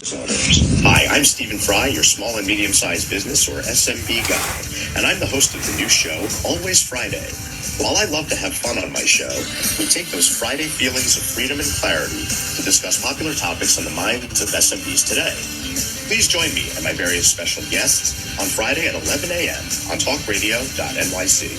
Hi, I'm Stephen Fry, your small and medium-sized business, or SMB guy, and I'm the host of the new show, Always Friday. While I love to have fun on my show, we take those Friday feelings of freedom and clarity to discuss popular topics on the minds of SMBs today. Please join me and my various special guests on Friday at 11 a.m. on TalkRadio.NYC.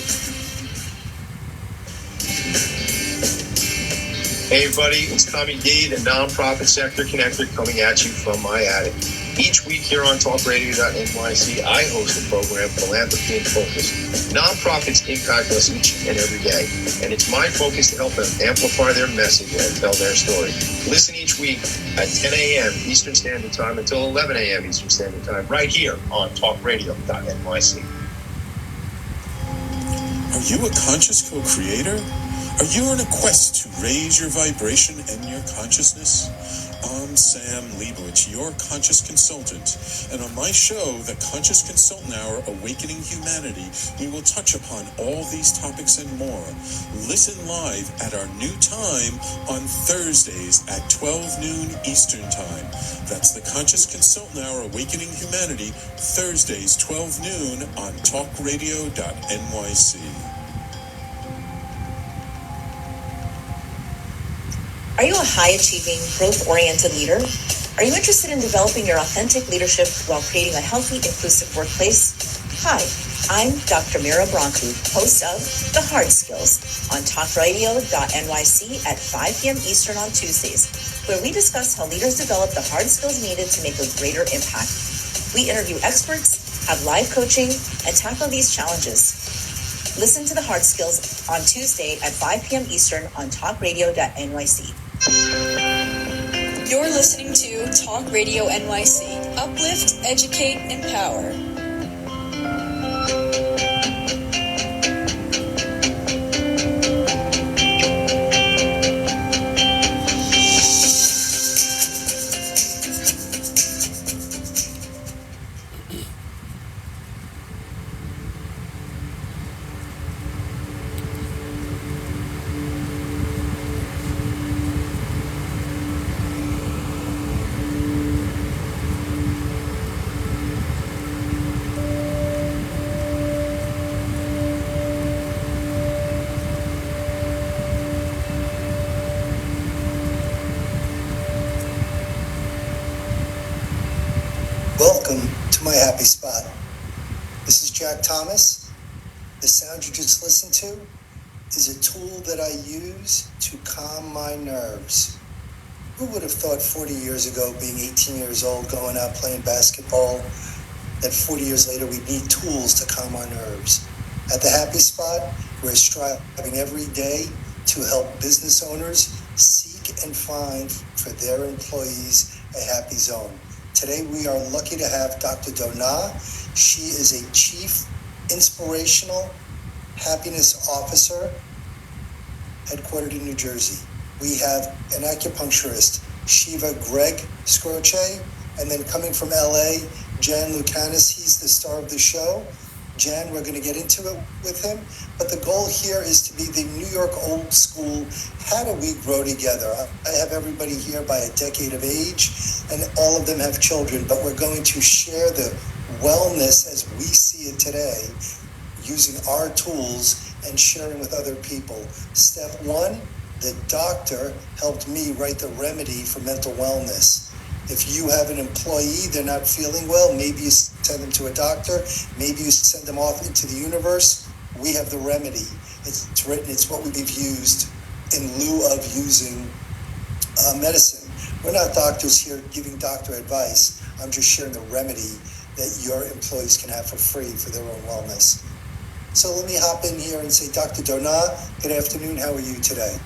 Hey everybody, it's Tommy D, the nonprofit sector connector, coming at you from my attic. Each week here on TalkRadio.NYC, I host the program Philanthropy in Focus. Nonprofits impact us each and every day, and it's my focus to help them amplify their message and tell their story. Listen each week at 10 a.m. Eastern Standard Time until 11 a.m. Eastern Standard Time, right here on TalkRadio.NYC. Are you a conscious co-creator? Are you on a quest to raise your vibration and your consciousness? I'm Sam Leibowitz, your conscious consultant, and on my show, The Conscious Consultant Hour, Awakening Humanity, we will touch upon all these topics and more. Listen live at our new time on Thursdays at 12 noon Eastern Time. That's The Conscious Consultant Hour, Awakening Humanity, Thursdays 12 noon on TalkRadio.NYC. Are you a high-achieving, growth-oriented leader? Are you interested in developing your authentic leadership while creating a healthy, inclusive workplace? Hi, I'm Dr. Mira Brancu, host of The Hard Skills on TalkRadio.NYC at 5 p.m. Eastern on Tuesdays, where we discuss how leaders develop the hard skills needed to make a greater impact. We interview experts, have live coaching, and tackle these challenges. Listen to The Hard Skills on Tuesday at 5 p.m. Eastern on TalkRadio.NYC. You're listening to Talk Radio NYC. Uplift, educate, empower. Welcome to my happy spot. This is Jack Thomas. The sound you just listened to is a tool that I use to calm my nerves. Who would have thought 40 years ago, being 18 years old, going out playing basketball, that 40 years later we'd need tools to calm our nerves? At the happy spot, we're striving every day to help business owners seek and find for their employees a happy zone. Today, we are lucky to have Dr. Donna. She is a Chief Inspirational Happiness Officer headquartered in New Jersey. We have an acupuncturist, Shiva Greg Scroce, and then coming from LA, Jan Lucanis. He's the star of the show. Jan, we're going to get into it with him, but the goal here is to be the New York old school. How do we grow together? I have everybody here by a decade of age, and all of them have children, but we're going to share the wellness as we see it today, using our tools and sharing with other people. Step one, the doctor helped me write the remedy for mental wellness. If you have an employee, they're not feeling well, maybe you send them to a doctor, maybe you send them off into the universe. We have the remedy. It's written, it's what we've used in lieu of using medicine. We're not doctors here giving doctor advice. I'm just sharing the remedy that your employees can have for free for their own wellness. So let me hop in here and say, Dr. Donna, good afternoon. How are you today?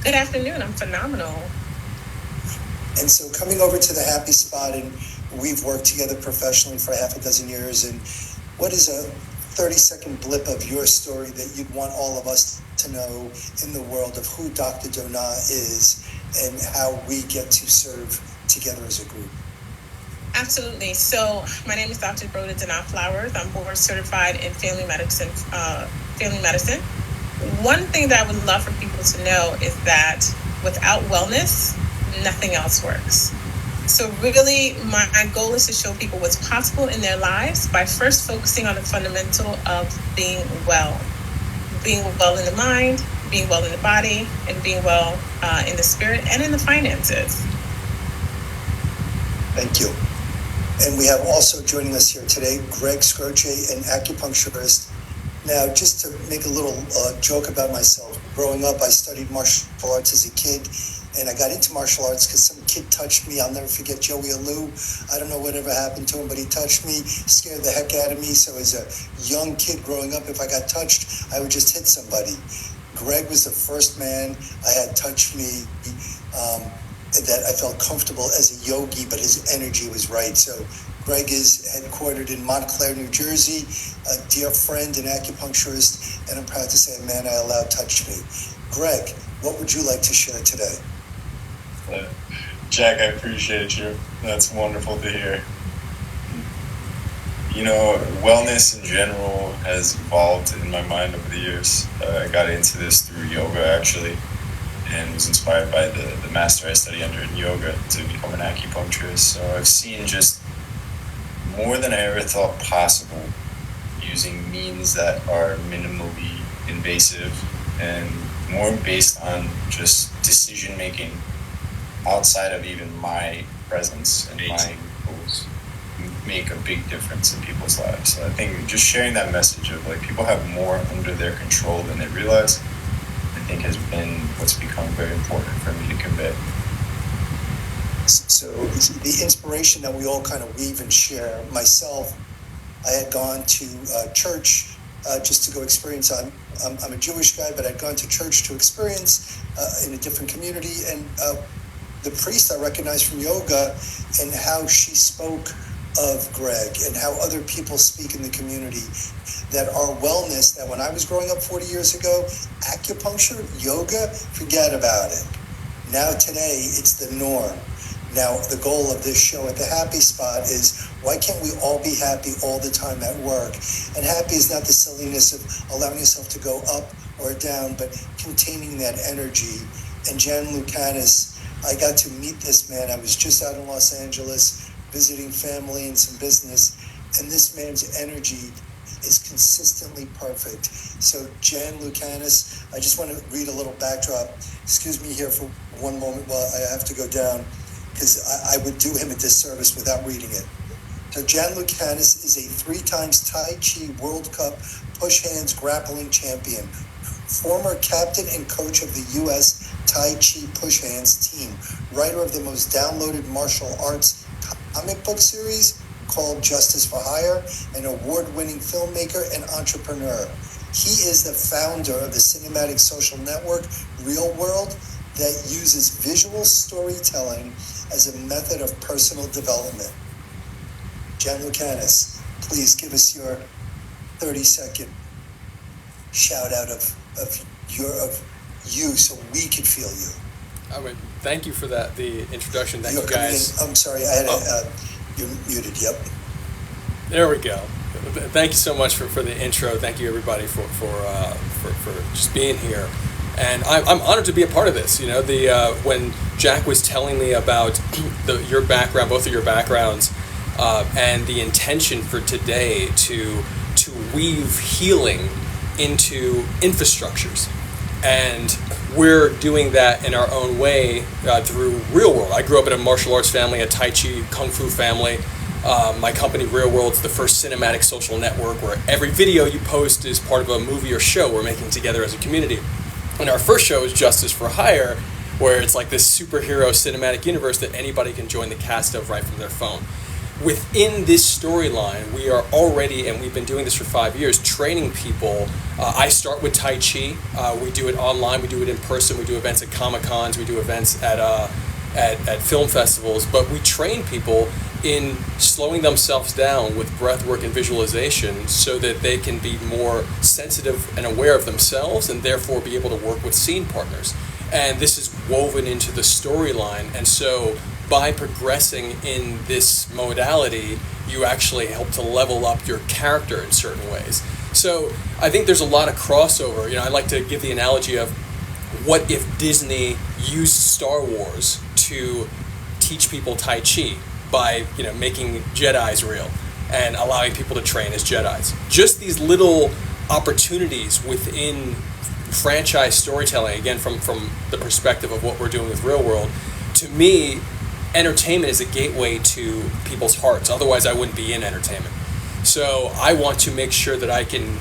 Good afternoon. I'm phenomenal. And so coming over to the happy spot, and we've worked together professionally for half a dozen years, and what is a 30-second blip of your story that you'd want all of us to know in the world of who Dr. Donna is and how we get to serve together as a group? Absolutely. So my name is Dr. Rhoda Donna Flowers. I'm board certified in family medicine. One thing that I would love for people to know is that without wellness, nothing else works. So really, my goal is to show people what's possible in their lives by first focusing on the fundamental of being well. Being well in the mind, being well in the body, and being well in the spirit and in the finances. Thank you. And we have also joining us here today, Greg Scroce, an acupuncturist. Now, just to make a little joke about myself, growing up, I studied martial arts as a kid, and I got into martial arts because some kid touched me. I'll never forget Joey Alou. I don't know whatever happened to him, but he touched me, scared the heck out of me. So as a young kid growing up, if I got touched, I would just hit somebody. Greg was the first man I had touch me that I felt comfortable as a yogi, but his energy was right. So Greg is headquartered in Montclair, New Jersey, a dear friend and acupuncturist, and I'm proud to say a man I allowed touched me. Greg, what would you like to share today? Jack, I appreciate you. That's wonderful to hear. You know, wellness in general has evolved in my mind over the years. I got into this through yoga, actually, and was inspired by the master I study under in yoga to become an acupuncturist. So I've seen just more than I ever thought possible using means that are minimally invasive and more based on just decision making outside of even my presence and my goals make a big difference in people's lives. So I think just sharing that message of like people have more under their control than they realize, I think has been what's become very important for me to convey. So the inspiration that we all kind of weave and share, myself, I had gone to church just to go experience. I'm a Jewish guy, but I'd gone to church to experience in a different community, and the priest I recognized from yoga and how she spoke of Greg and how other people speak in the community, that our wellness, that when I was growing up 40 years ago, acupuncture, yoga, forget about it. Now today, it's the norm. Now, the goal of this show at the Happy Spot is, why can't we all be happy all the time at work? And happy is not the silliness of allowing yourself to go up or down, but containing that energy. And Jan Lucanis, I got to meet this man. I was just out in Los Angeles visiting family and some business, and this man's energy is consistently perfect. So Jan Lucanis, I just want to read a little backdrop. Excuse me here for one moment while I have to go down, because I would do him a disservice without reading it. So Jan Lucanis is a 3-time Tai Chi World Cup push hands grappling champion, former captain and coach of the U.S. Tai Chi push hands team, writer of the most downloaded martial arts comic book series called Justice for Hire, an award-winning filmmaker and entrepreneur. He is the founder of the cinematic social network ReelwUrld that uses visual storytelling as a method of personal development. Jan Lucanis, please give us your 30-second shout out of you so we could feel you. I mean, thank you for that, the introduction. Thank you guys. I'm sorry, I had you're muted, yep. There we go. Thank you so much for the intro. Thank you everybody for just being here. And I'm honored to be a part of this. You know, when Jack was telling me about your background, both of your backgrounds, and the intention for today to weave healing into infrastructures, and we're doing that in our own way through ReelwUrld. I grew up in a martial arts family, a Tai Chi Kung Fu family. My company, ReelwUrld, is the first cinematic social network where every video you post is part of a movie or show we're making together as a community. And our first show is Justice for Hire, where it's like this superhero cinematic universe that anybody can join the cast of right from their phone. Within this storyline, we are already, and we've been doing this for 5 years, training people. I start with Tai Chi. We do it online, we do it in person, we do events at Comic-Cons, we do events at film festivals, but we train people in slowing themselves down with breath work and visualization so that they can be more sensitive and aware of themselves and therefore be able to work with scene partners. And this is woven into the storyline, and so by progressing in this modality, you actually help to level up your character in certain ways. So I think there's a lot of crossover. You know, I like to give the analogy of what if Disney used Star Wars to teach people Tai Chi by, making Jedis real and allowing people to train as Jedis. Just these little opportunities within franchise storytelling, again, from the perspective of what we're doing with ReelwUrld, to me, entertainment is a gateway to people's hearts. Otherwise, I wouldn't be in entertainment. So I want to make sure that I can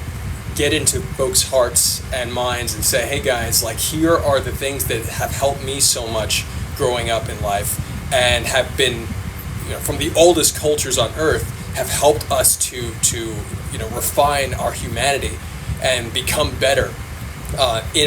get into folks' hearts and minds and say, hey guys, like, here are the things that have helped me so much growing up in life and have been, from the oldest cultures on earth, have helped us to refine our humanity and become better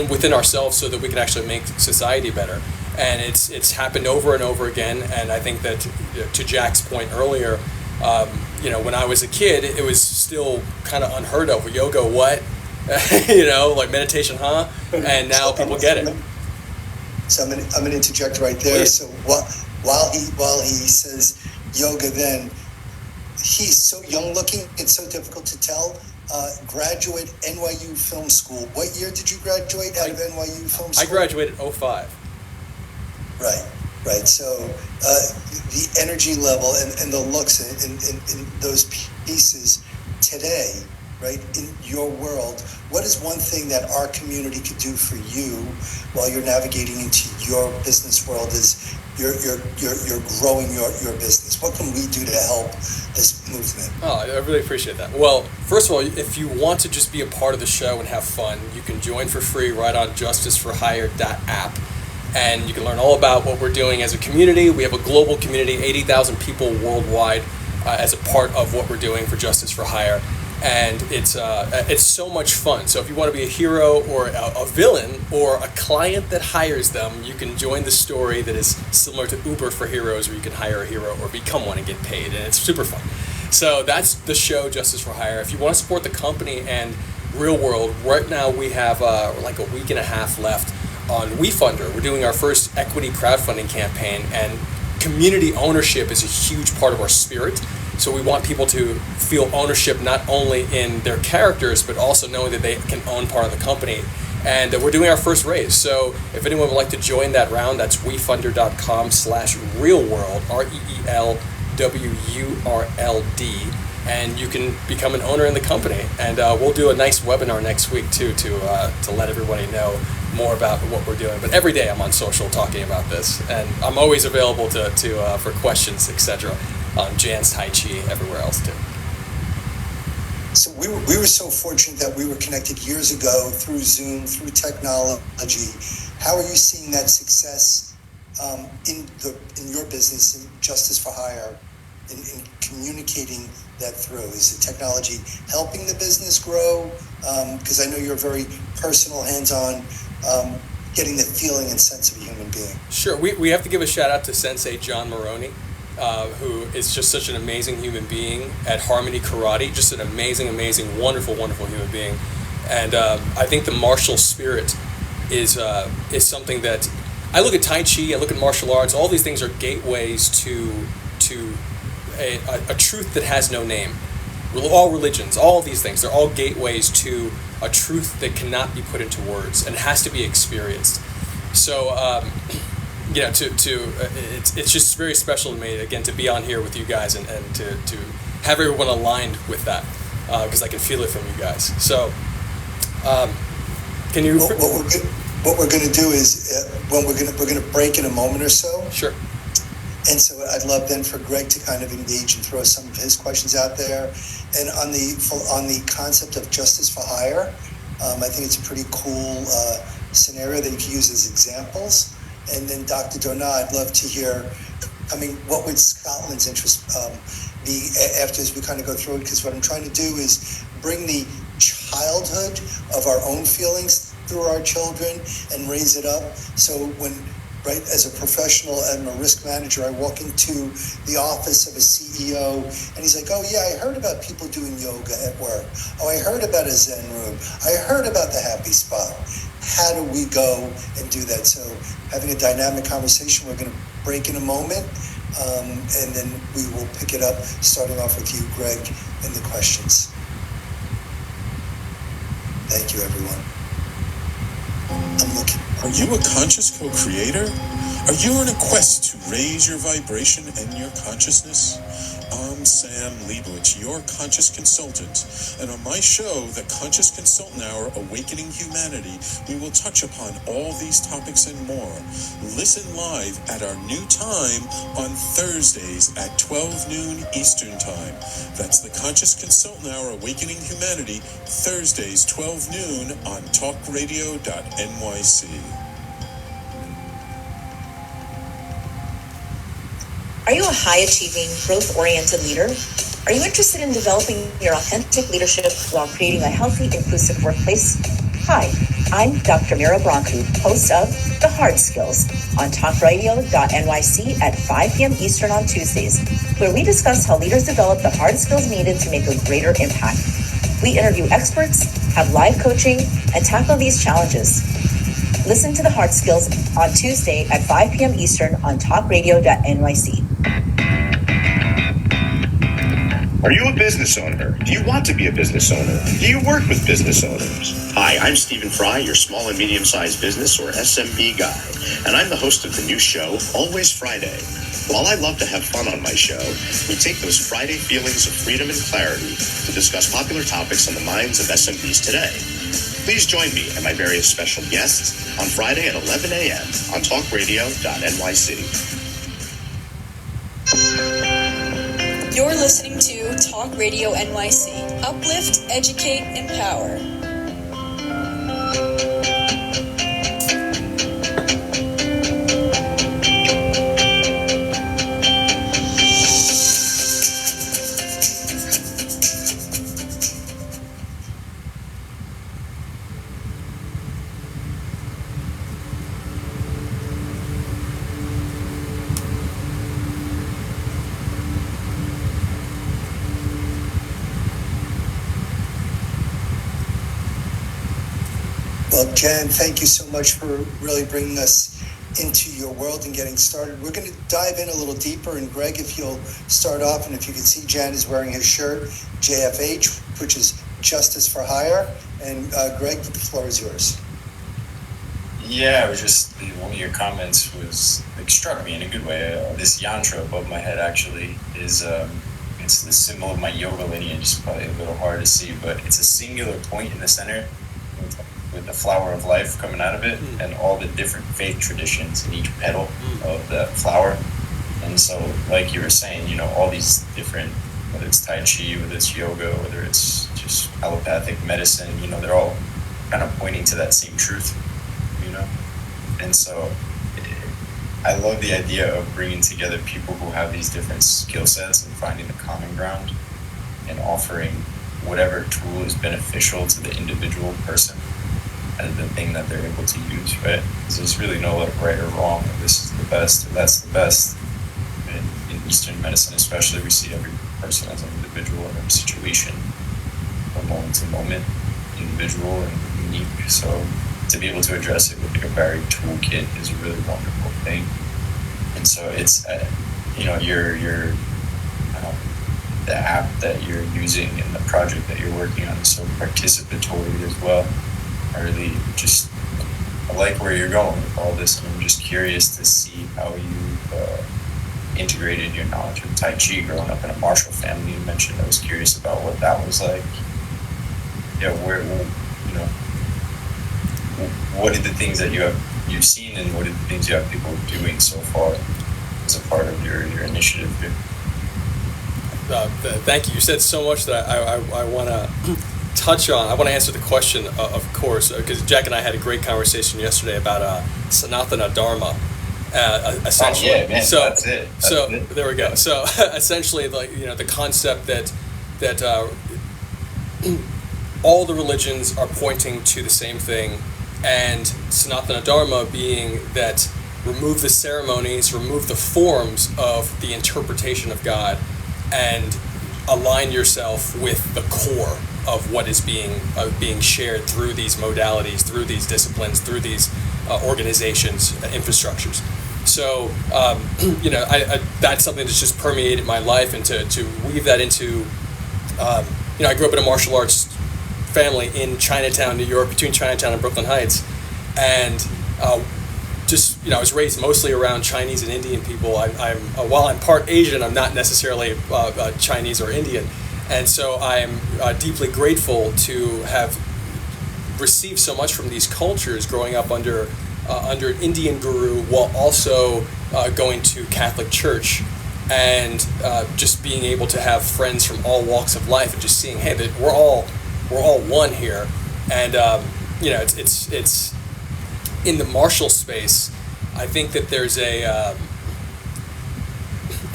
within ourselves so that we can actually make society better. And it's happened over and over again. And I think that, to Jack's point earlier, when I was a kid, it was still kind of unheard of. Yoga, what? Like meditation, huh? And now people get it. So I'm going to interject right there. Please. So while he says yoga, then he's so young looking, it's so difficult to tell. Graduate NYU Film School. What year did you graduate out of NYU Film School? I graduated 2005. Right. So the energy level and the looks in those pieces today, right, in your world, what is one thing that our community could do for you while you're navigating into your business world as you're growing your business? What can we do to help this movement? Oh, I really appreciate that. Well, first of all, if you want to just be a part of the show and have fun, you can join for free right on justiceforhire.app. And you can learn all about what we're doing as a community. We have a global community, 80,000 people worldwide as a part of what we're doing for Justice for Hire. And it's so much fun. So if you want to be a hero or a villain or a client that hires them, you can join the story that is similar to Uber for Heroes, where you can hire a hero or become one and get paid. And it's super fun. So that's the show, Justice for Hire. If you want to support the company and ReelwUrld, right now we have like a week and a half left on WeFunder. We're doing our first equity crowdfunding campaign, and community ownership is a huge part of our spirit. So we want people to feel ownership not only in their characters, but also knowing that they can own part of the company. And we're doing our first raise. So if anyone would like to join that round, that's wefunder.com/ReelwUrld, ReelwUrld. And you can become an owner in the company. And we'll do a nice webinar next week too to let everybody know more about what we're doing. But every day I'm on social talking about this, and I'm always available to for questions, etc. on Jan's Tai Chi, everywhere else too. So we were so fortunate that we were connected years ago through Zoom, through technology. How are you seeing that success in your business, in Justice for Hire, in communicating that through? Is the technology helping the business grow? Because I know you're very personal, hands-on, getting the feeling and sense of a human being. Sure. We have to give a shout out to Sensei John Maroney, who is just such an amazing human being at Harmony Karate, just an amazing, wonderful human being. And I think the martial spirit is something that, I look at Tai Chi, I look at martial arts, all these things are gateways to a truth that has no name. All religions, all these things, they're all gateways to a truth that cannot be put into words and has to be experienced. So, it's just very special to me, again, to be on here with you guys and to have everyone aligned with that, because I can feel it from you guys. So, can you? What we're going to do is, we're going to break in a moment or so. Sure. And so I'd love then for Greg to kind of engage and throw some of his questions out there. And on the concept of Justice for Hire, I think it's a pretty cool scenario that you can use as examples. And then Dr. Dona, I'd love to hear, what would Scotland's interest be after as we kind of go through it? Because what I'm trying to do is bring the childhood of our own feelings through our children and raise it up. So when, right, as a professional and a risk manager, I walk into the office of a CEO and he's like, oh yeah, I heard about people doing yoga at work. Oh, I heard about a Zen room. I heard about the happy spot. How do we go and do that? So having a dynamic conversation, we're going to break in a moment, and then we will pick it up, starting off with you, Greg, and the questions. Thank you, everyone. I'm looking. Are you a conscious co-creator? Are you on a quest to raise your vibration and your consciousness? I'm Sam Leibowitz, your conscious consultant, and on my show, The Conscious Consultant Hour, Awakening Humanity, we will touch upon all these topics and more. Listen live at our new time on Thursdays at 12 noon Eastern Time. That's The Conscious Consultant Hour, Awakening Humanity, Thursdays 12 noon on TalkRadio.NYC. Are you a high-achieving, growth-oriented leader? Are you interested in developing your authentic leadership while creating a healthy, inclusive workplace? Hi, I'm Dr. Mira Broncu, host of The Hard Skills on TalkRadio.NYC at 5 p.m. Eastern on Tuesdays, where we discuss how leaders develop the hard skills needed to make a greater impact. We interview experts, have live coaching, and tackle these challenges. Listen to The Hard Skills on Tuesday at 5 p.m. Eastern on TalkRadio.NYC. Are you a business owner? Do you want to be a business owner? Do you work with business owners? Hi, I'm Stephen Fry, your small and medium-sized business or SMB guy, and I'm the host of the new show, Always Friday. While I love to have fun on my show, we take those Friday feelings of freedom and clarity to discuss popular topics on the minds of SMBs today. Please join me and my various special guests on Friday at 11 a.m. on TalkRadio.NYC. You're listening to Talk Radio NYC. Uplift, educate, empower. Well, Jan, thank you so much for really bringing us into your world and getting started. We're going to dive in a little deeper, and Greg, if you'll start off, and if you can see, Jan is wearing his shirt, JFH, which is Justice for Hire, and Greg, the floor is yours. Yeah, it was just one of your comments was struck me in a good way. This yantra above my head actually is it's the symbol of my yoga lineage. It's probably a little hard to see, but it's a singular point in the center with the flower of life coming out of it, and all the different faith traditions in each petal of the flower. And so, like you were saying, all these different, whether it's Tai Chi, whether it's yoga, whether it's just allopathic medicine, they're all kind of pointing to that same truth, And so I love the idea of bringing together people who have these different skill sets and finding the common ground and offering whatever tool is beneficial to the individual person as the thing that they're able to use, right? Because there's really no right or wrong, this is the best or that's the best. In Eastern medicine especially, we see every person as an individual in every situation, from moment to moment, individual and unique. So to be able to address it with a varied toolkit is a really wonderful thing. And so it's, your the app that you're using and the project that you're working on is so participatory as well. I like where you're going with all this, and I'm just curious to see how you've integrated your knowledge of Tai Chi growing up in a martial family. You mentioned, I was curious about what that was like. Yeah, what are the things that you've seen, and what are the things you have people doing so far as a part of your initiative here? Thank you. You said so much that I want to touch on. I want to answer the question, of course, because Jack and I had a great conversation yesterday about Sanatana Dharma. Essentially, that's it. There we go. So essentially, the concept that all the religions are pointing to the same thing, and Sanatana Dharma being that remove the ceremonies, remove the forms of the interpretation of God, and align yourself with the core of what is being shared through these modalities, through these disciplines, through these organizations, infrastructures. So, that's something that's just permeated my life, and to weave that into, I grew up in a martial arts family in Chinatown, New York, between Chinatown and Brooklyn Heights, And just, I was raised mostly around Chinese and Indian people. While I'm part Asian, I'm not necessarily Chinese or Indian. And so I'm deeply grateful to have received so much from these cultures growing up under an Indian guru, while also going to Catholic church, and just being able to have friends from all walks of life, and just seeing, hey, that we're all one here. And it's in the martial space. I think that there's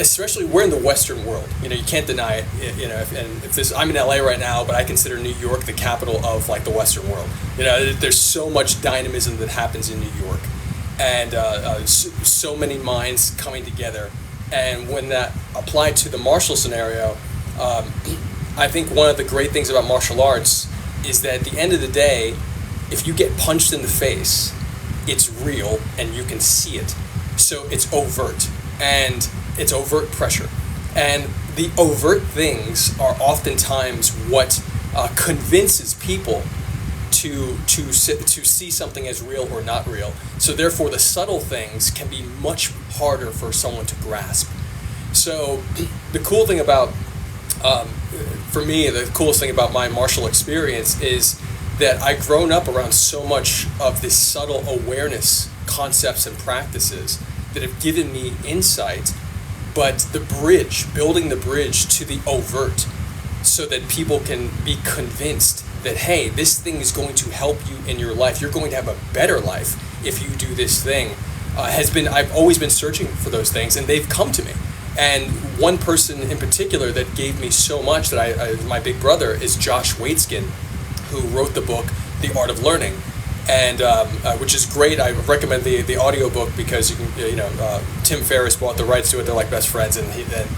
especially we're in the Western world. You can't deny it. I'm in LA right now, but I consider New York the capital of like the Western world. There's so much dynamism that happens in New York, and so many minds coming together. And when that applied to the martial scenario, I think one of the great things about martial arts is that at the end of the day, if you get punched in the face, it's real and you can see it. So it's overt, and it's overt pressure. And the overt things are oftentimes what convinces people to see something as real or not real. So therefore, the subtle things can be much harder for someone to grasp. So the cool thing about, for me, the coolest thing about my martial experience is that I've grown up around so much of this subtle awareness concepts and practices that have given me insight, but building the bridge to the overt so that people can be convinced that, hey, this thing is going to help you in your life. You're going to have a better life if you do this thing. I've always been searching for those things, and they've come to me. And one person in particular that gave me so much that my big brother is Josh Waitzkin, who wrote the book, The Art of Learning, and which is great. I recommend the audiobook because you can, Tim Ferriss bought the rights to it. They're like best friends, and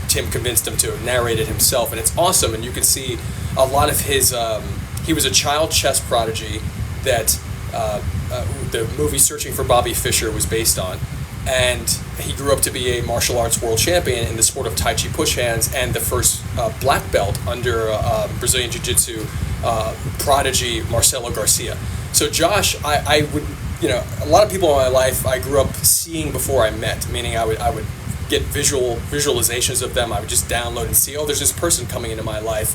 Tim convinced him to narrate it himself, and it's awesome. And you can see a lot of his. He was a child chess prodigy that the movie Searching for Bobby Fischer was based on, and he grew up to be a martial arts world champion in the sport of Tai Chi push hands and the first black belt under Brazilian Jiu-Jitsu prodigy Marcelo Garcia. So Josh, I would, a lot of people in my life I grew up seeing before I met, meaning I would get visualizations of them. I would just download and see, oh, there's this person coming into my life.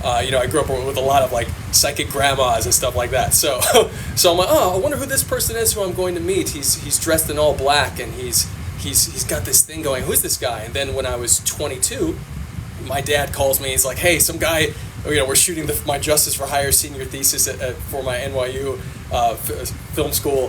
I grew up with a lot of like psychic grandmas and stuff like that. So I'm like, oh, I wonder who this person is who I'm going to meet. He's dressed in all black and he's got this thing going. Who's this guy? And then when I was 22, my dad calls me. He's like, hey, some guy. We're shooting my Justice for Hire senior thesis for my NYU film school,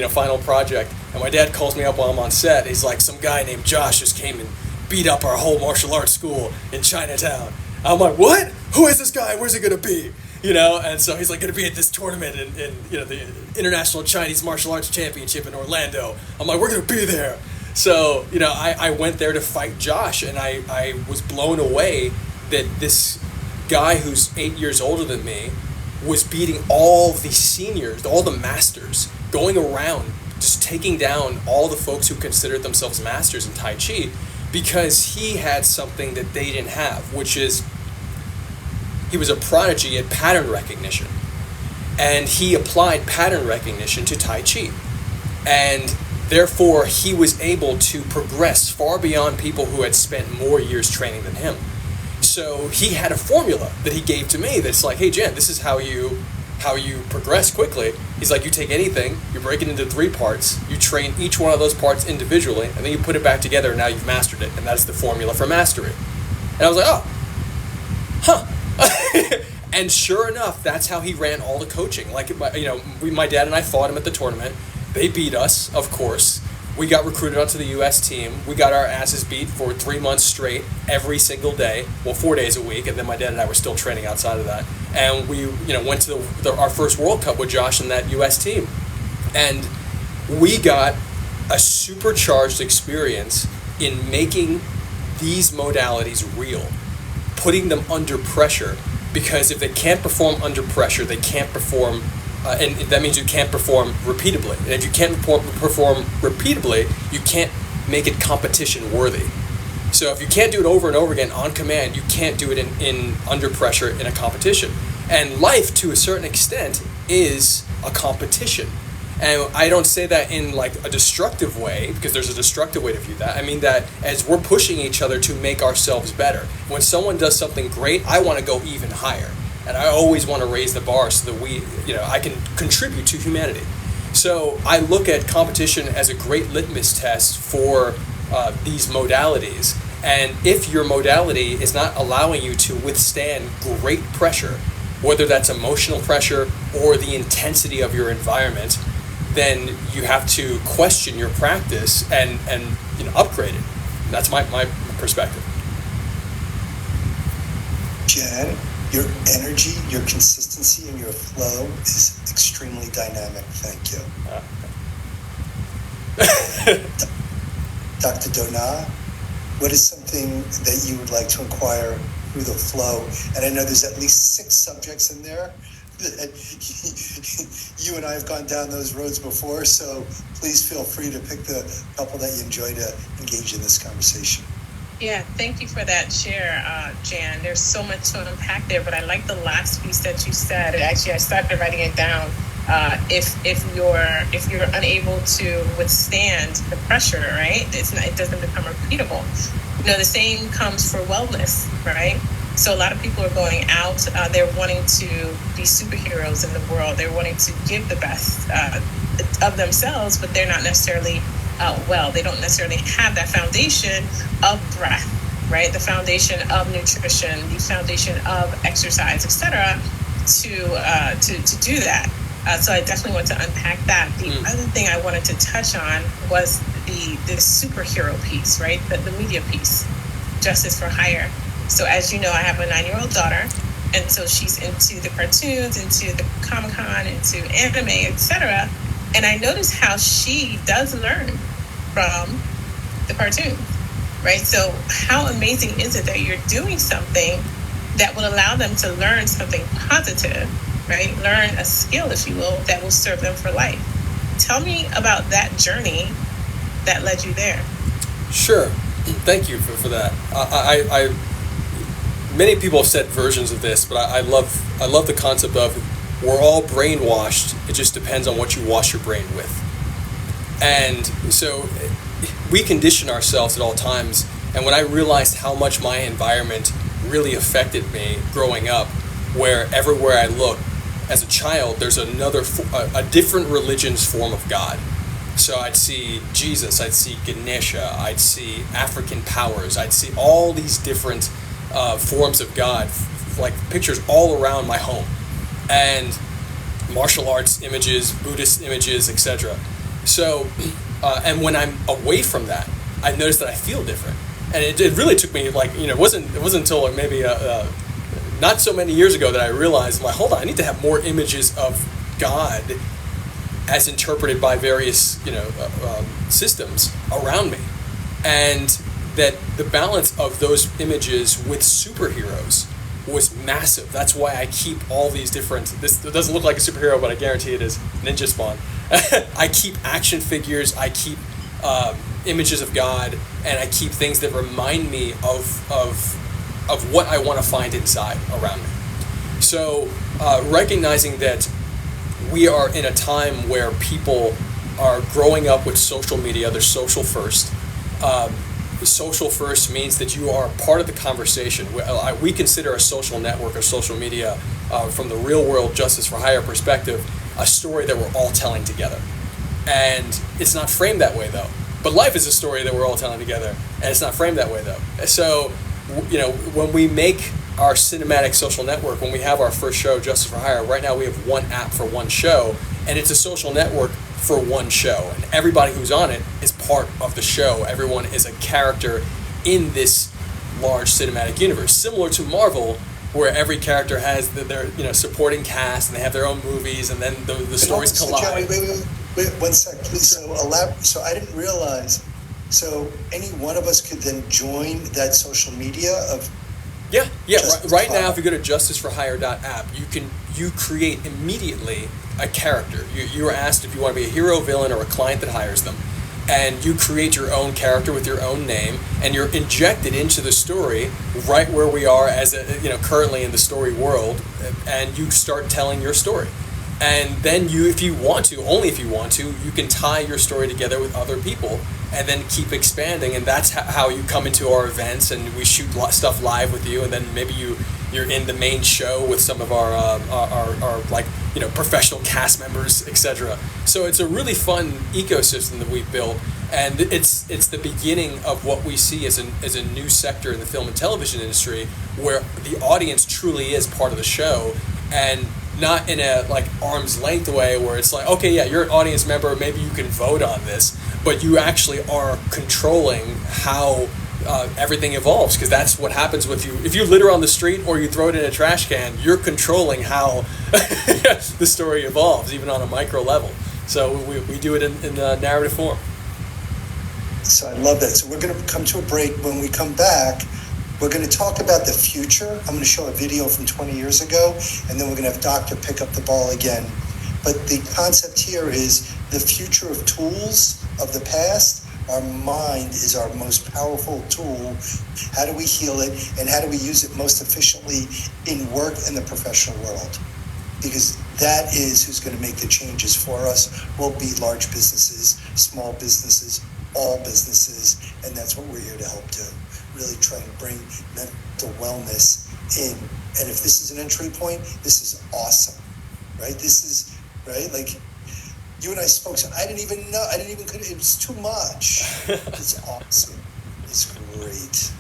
final project. And my dad calls me up while I'm on set. He's like, some guy named Josh just came and beat up our whole martial arts school in Chinatown. I'm like, what? Who is this guy? Where's he gonna be? And so he's like gonna be at this tournament in the International Chinese Martial Arts Championship in Orlando. I'm like, we're gonna be there. So I went there to fight Josh, and I was blown away that this guy who's 8 years older than me was beating all the seniors, all the masters, going around just taking down all the folks who considered themselves masters in Tai Chi, because he had something that they didn't have, which is he was a prodigy at pattern recognition, and he applied pattern recognition to Tai Chi, and therefore he was able to progress far beyond people who had spent more years training than him. So he had a formula that he gave to me that's like, hey Jen, this is how you progress quickly. He's like, you take anything, you break it into 3 parts, you train each one of those parts individually, and then you put it back together, and now you've mastered it, and that's the formula for mastery. And I was like, oh, huh. And sure enough, that's how he ran all the coaching. Like, my dad and I fought him at the tournament. They beat us, of course. We got recruited onto the U.S. team. We got our asses beat for 3 months straight, every single day. Well, 4 days a week, and then my dad and I were still training outside of that. And we, went to our first World Cup with Josh and that U.S. team. And we got a supercharged experience in making these modalities real, putting them under pressure, because if they can't perform under pressure, they can't perform and that means you can't perform repeatably. And if you can't perform repeatably, you can't make it competition worthy. So if you can't do it over and over again on command, you can't do it in under pressure in a competition. And life, to a certain extent, is a competition. And I don't say that in like a destructive way, because there's a destructive way to view that. I mean that as we're pushing each other to make ourselves better. When someone does something great, I want to go even higher. And I always want to raise the bar so that I can contribute to humanity. So I look at competition as a great litmus test for these modalities. And if your modality is not allowing you to withstand great pressure, whether that's emotional pressure or the intensity of your environment, then you have to question your practice and upgrade it. That's my perspective. Jen, your energy, your consistency, and your flow is extremely dynamic. Thank you. Dr. Dona, what is something that you would like to inquire through the flow? And I know there's at least 6 subjects in there that you and I have gone down those roads before, so please feel free to pick the couple that you enjoy to engage in this conversation. Yeah, thank you for that share, Jan. There's so much to unpack there, but I like the last piece that you said. Actually, I started writing it down. If you're unable to withstand the pressure, right? It doesn't become repeatable. The same comes for wellness, right? So a lot of people are going out. They're wanting to be superheroes in the world. They're wanting to give the best of themselves, but they're not necessarily well. They don't necessarily have that foundation of breath, right? The foundation of nutrition, the foundation of exercise, etc., to do that. So I definitely want to unpack that. The other thing I wanted to touch on was the superhero piece, right? The media piece, Justice for Hire. So as you know, I have a 9-year-old daughter, and so she's into the cartoons, into the Comic-Con, into anime, etc. And I notice how she does learn from the cartoons, right? So how amazing is it that you're doing something that will allow them to learn something positive, right? Learn a skill, if you will, that will serve them for life. Tell me about that journey that led you there. Sure. Thank you for that. I many people have said versions of this, but I love the concept of we're all brainwashed. It just depends on what you wash your brain with. And so we condition ourselves at all times. And when I realized how much my environment really affected me growing up, where everywhere I look as a child, there's a different religion's form of God. So I'd see Jesus, I'd see Ganesha, I'd see African powers, I'd see all these different forms of God, like pictures all around my home, and martial arts images, Buddhist images, etc. So, and when I'm away from that, I noticed that I feel different, and it really took me it wasn't until maybe not so many years ago that I realized, hold on, I need to have more images of God as interpreted by various systems around me, and that the balance of those images with superheroes was massive. That's why I keep all these different, this doesn't look like a superhero, but I guarantee it is Ninja Spawn. I keep action figures, I keep images of God, and I keep things that remind me of what I want to find inside around me. So recognizing that we are in a time where people are growing up with social media, they're social first. Social first means that you are part of the conversation. We consider a social network or social media, from the ReelwUrld Justice for Hire perspective, a story that we're all telling together. And it's not framed that way, though. But life is a story that we're all telling together, and it's not framed that way, though. So, when we make our cinematic social network, when we have our first show, Justice for Hire, right now we have one app for one show, and it's a social network for one show, and everybody who's on it is part of the show. Everyone is a character in this large cinematic universe, similar to Marvel, where every character has their supporting cast, and they have their own movies, and then the stories collide. Wait, 1 sec, please. So I didn't realize. So any one of us could then join that social media of. Yeah. Right now, if you go to justiceforhire.app, you create immediately a character. You are asked if you want to be a hero, villain, or a client that hires them, and you create your own character with your own name, and you're injected into the story right where we are as currently in the story world, and you start telling your story. And then you, if you want to, only if you want to, you can tie your story together with other people and then keep expanding. And that's how you come into our events, and we shoot stuff live with you. And then maybe you're in the main show with some of our like, you know, professional cast members, etc. So it's a really fun ecosystem that we've built. And it's the beginning of what we see as a new sector in the film and television industry, where the audience truly is part of the show, and not in a like arm's length way where it's like, okay, yeah, you're an audience member, maybe you can vote on this, but you actually are controlling how everything evolves, because that's what happens with you. If you litter on the street or you throw it in a trash can, you're controlling how the story evolves, even on a micro level. So we do it in narrative form. So I love that. So we're going to come to a break. When we come back, we're going to talk about the future. I'm going to show a video from 20 years ago, and then we're going to have Doctor pick up the ball again. But the concept here is the future of tools of the past. Our mind is our most powerful tool. How do we heal it, and how do we use it most efficiently in work and the professional world? Because that is who's going to make the changes for us. Will be large businesses, small businesses, all businesses, and that's what we're here to help do. Really try and bring mental wellness in. And if this is an entry point, this is awesome, right? This is, right? Like, you and I spoke, so I didn't even it was too much. It's awesome. It's great.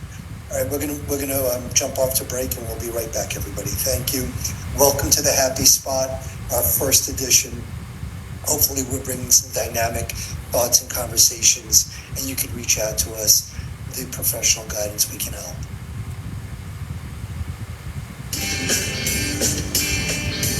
All right, we're gonna jump off to break, and we'll be right back, everybody. Thank you. Welcome to the Happy Spot, our first edition. Hopefully we're bringing some dynamic thoughts and conversations, and you can reach out to us, the professional guidance we can help.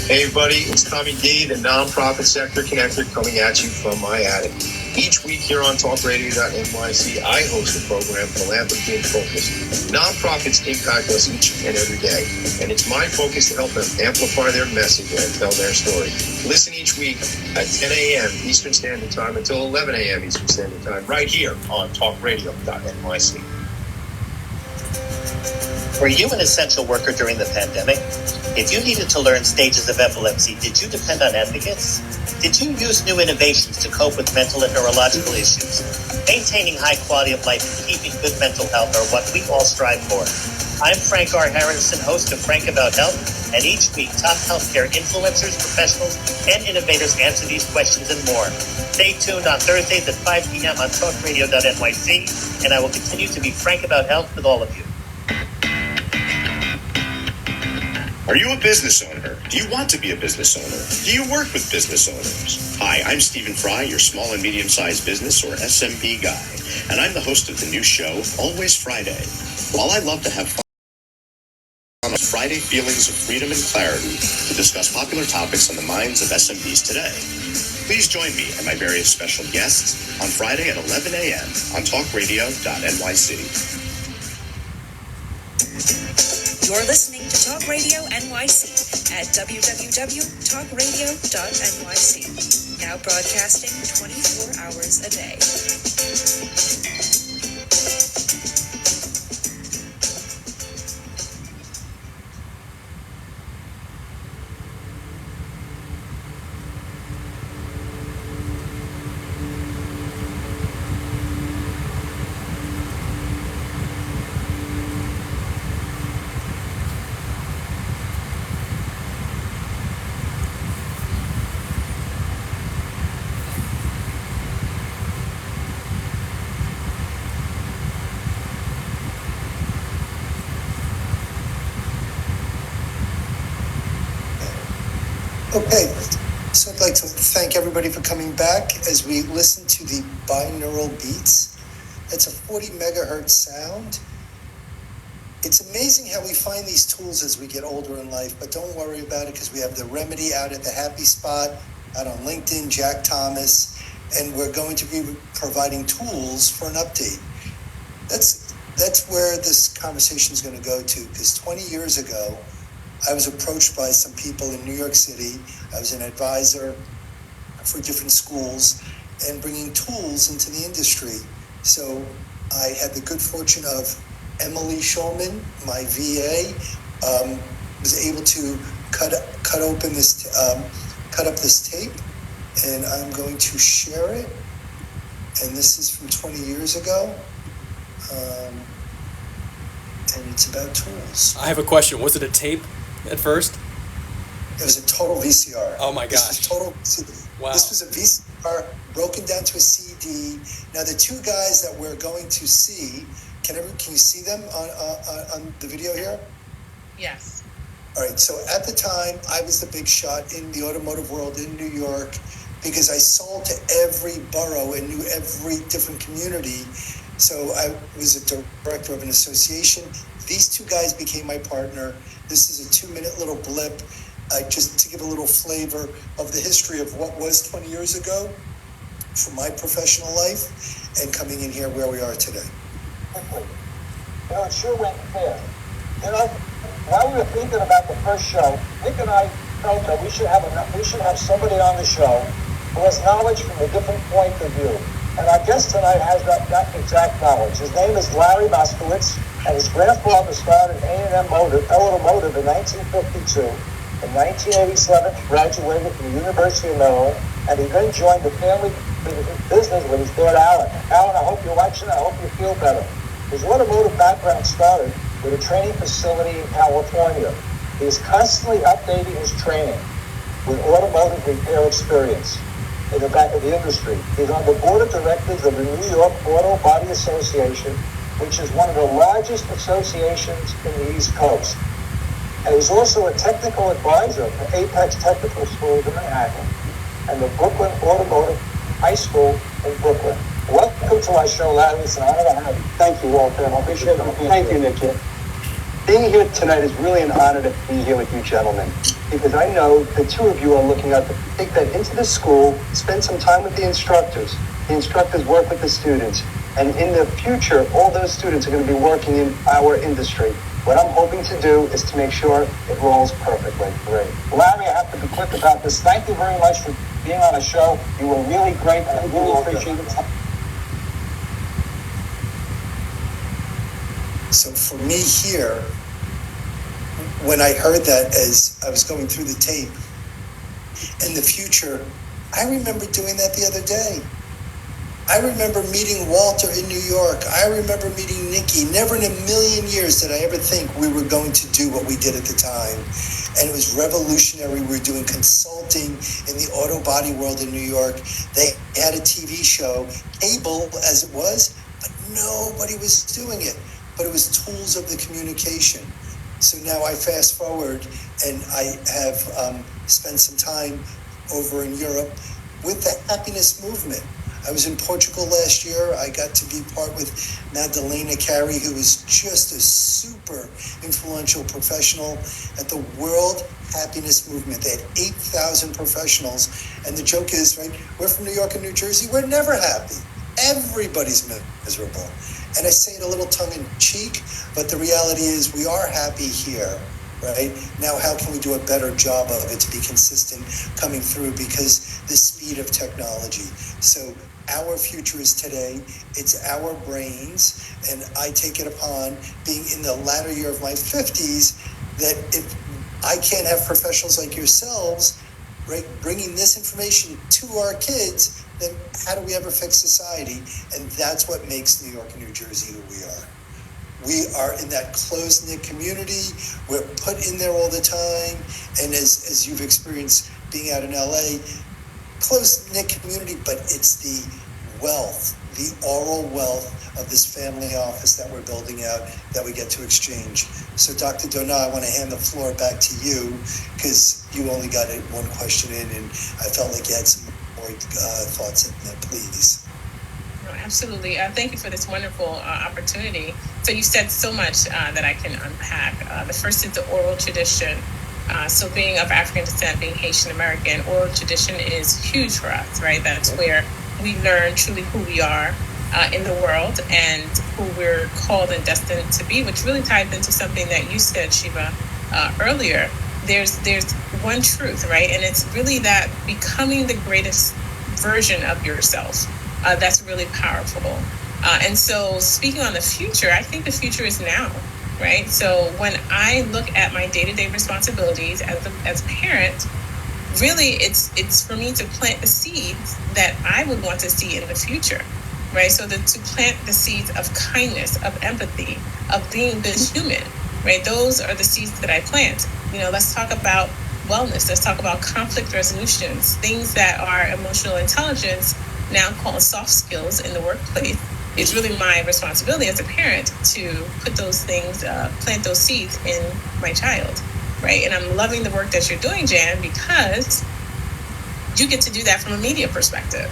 Hey everybody, it's Tommy D, the nonprofit sector connector, coming at you from my attic. Each week here on TalkRadio.NYC, I host a program, Philanthropy in Focus. Nonprofits impact us each and every day, and it's my focus to help them amplify their message and tell their story. Listen each week at 10 a.m. Eastern Standard Time until 11 a.m. Eastern Standard Time, right here on TalkRadio.NYC. Were you an essential worker during the pandemic? If you needed to learn stages of epilepsy, did you depend on advocates? Did you use new innovations to cope with mental and neurological issues? Maintaining high quality of life and keeping good mental health are what we all strive for. I'm Frank R. Harrison, host of Frank About Health, and each week top healthcare influencers, professionals, and innovators answer these questions and more. Stay tuned on Thursdays at 5 p.m. on TalkRadio.NYC, and I will continue to be frank about health with all of you. Are you a business owner? Do you want to be a business owner? Do you work with business owners? Hi, I'm Stephen Fry, your small and medium-sized business, or SMB guy, and I'm the host of the new show, Always Friday. While I love to have fun on Friday feelings of freedom and clarity to discuss popular topics on the minds of SMBs today. Please join me and my various special guests on Friday at 11 a.m. on TalkRadio.NYC. You're listening to Talk Radio NYC at www.talkradio.nyc. Now broadcasting 24 hours a day. Okay, so I'd like to thank everybody for coming back as we listen to the binaural beats. It's a 40 megahertz sound. It's amazing how we find these tools as we get older in life, but don't worry about it because we have the remedy out at the Happy Spot, out on LinkedIn, Jack Thomas, and we're going to be providing tools for an update. That's where this conversation is going to go to, because 20 years ago, I was approached by some people in New York City. I was an advisor for different schools and bringing tools into the industry. So I had the good fortune of Emily Schulman, my VA, was able to cut open this cut up this tape, and I'm going to share it. And this is from 20 years ago. And it's about tools. I have a question. Was it a tape at first? It was a total VCR. Oh my gosh. This was total CD. Wow. This was a VCR broken down to a CD. Now the two guys that we're going to see, can you see them on the video here? Yes. All right, so at the time, I was the big shot in the automotive world in New York because I sold to every borough and knew every different community. So I was a director of an association. These two guys became my partner. This is a 2-minute little blip, just to give a little flavor of the history of what was 20 years ago from my professional life and coming in here where we are today. It sure went fast. While we were thinking about the first show, Nick and I felt that we should have somebody on the show who has knowledge from a different point of view. And our guest tonight has that exact knowledge. His name is Larry Moskowitz, and his grandfather started A&M Automotive in 1952. In 1987, he graduated from the University of Maryland, and he then joined the family business with his dad, Alan. Alan, I hope you're watching. I hope you feel better. His automotive background started with a training facility in California. He is constantly updating his training with automotive repair experience in the industry. He's on the board of directors of the New York Auto Body Association, which is one of the largest associations in the East Coast. And he's also a technical advisor for Apex Technical Schools in Manhattan and the Brooklyn Automotive High School in Brooklyn. Welcome to our show, Larry. It's an honor to have you. Thank you, Walter. I appreciate it. Thank you, Nick. Being here tonight is really an honor to be here with you gentlemen, because I know the two of you are looking out to take that into the school, spend some time with the instructors. The instructors work with the students. And in the future, all those students are going to be working in our industry. What I'm hoping to do is to make sure it rolls perfectly. Great. Larry, I have to be quick about this. Thank you very much for being on the show. You were really great, and I really appreciate it. So for me here, when I heard that as I was going through the tape, in the future, I remember doing that the other day. I remember meeting Walter in New York. I remember meeting Nikki. Never in a million years did I ever think we were going to do what we did at the time. And it was revolutionary. We were doing consulting in the auto body world in New York. They had a TV show, cable as it was, but nobody was doing it. But it was tools of the communication. So now I fast forward and I have spent some time over in Europe with the happiness movement. I was in Portugal last year. I got to be part with Madalena Carey, who is just a super influential professional at the World Happiness Movement. They had 8,000 professionals. And the joke is, right, we're from New York and New Jersey. We're never happy. Everybody's miserable. And I say it a little tongue-in-cheek, but the reality is we are happy here, right? Now, how can we do a better job of it to be consistent coming through? Because the speed of technology. So our future is today. It's our brains. And I take it upon being in the latter year of my 50s that if I can't have professionals like yourselves, right, bringing this information to our kids, then how do we ever fix society? And that's what makes New York and New Jersey who we are. We are in that close-knit community. We're put in there all the time. And as you've experienced being out in LA, close-knit community, but it's the wealth, the oral wealth of this family office that we're building out that we get to exchange. So Dr. Dona, I want to hand the floor back to you because you only got it one question in and I felt like you had some more thoughts in that, please. No, absolutely. Thank you for this wonderful opportunity. So you said so much that I can unpack. The first is the oral tradition. So being of African descent, being Haitian American, oral tradition is huge for us, right? That's where we learn truly who we are in the world and who we're called and destined to be, which really ties into something that you said, Shiva, earlier. There's one truth, right? And it's really that becoming the greatest version of yourself. That's really powerful. And so speaking on the future, I think the future is now, right? So when I look at my day-to-day responsibilities as a parent, really it's for me to plant the seeds that I would want to see in the future, right? So to plant the seeds of kindness, of empathy, of being good human, right? Those are the seeds that I plant. Let's talk about wellness. Let's talk about conflict resolutions, things that are emotional intelligence, now called soft skills in the workplace. It's really my responsibility as a parent to put those things, plant those seeds in my child, right? And I'm loving the work that you're doing, Jan, because you get to do that from a media perspective,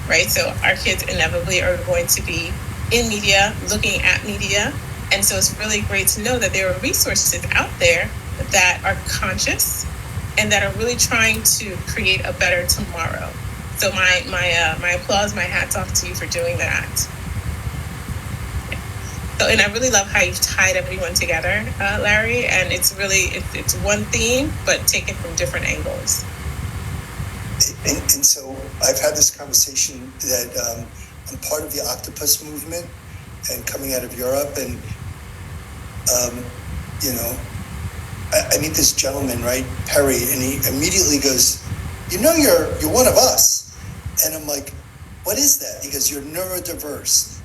right? So our kids inevitably are going to be in media, looking at media. And so it's really great to know that there are resources out there that are conscious and that are really trying to create a better tomorrow. So my applause, my hats off to you for doing that. So, and I really love how you've tied everyone together, Larry. And it's one theme, but taken from different angles. And so I've had this conversation that I'm part of the octopus movement and coming out of Europe. And, I meet this gentleman, right, Perry, and he immediately goes, you're one of us. And I'm like, what is that? He goes, you're neurodiverse.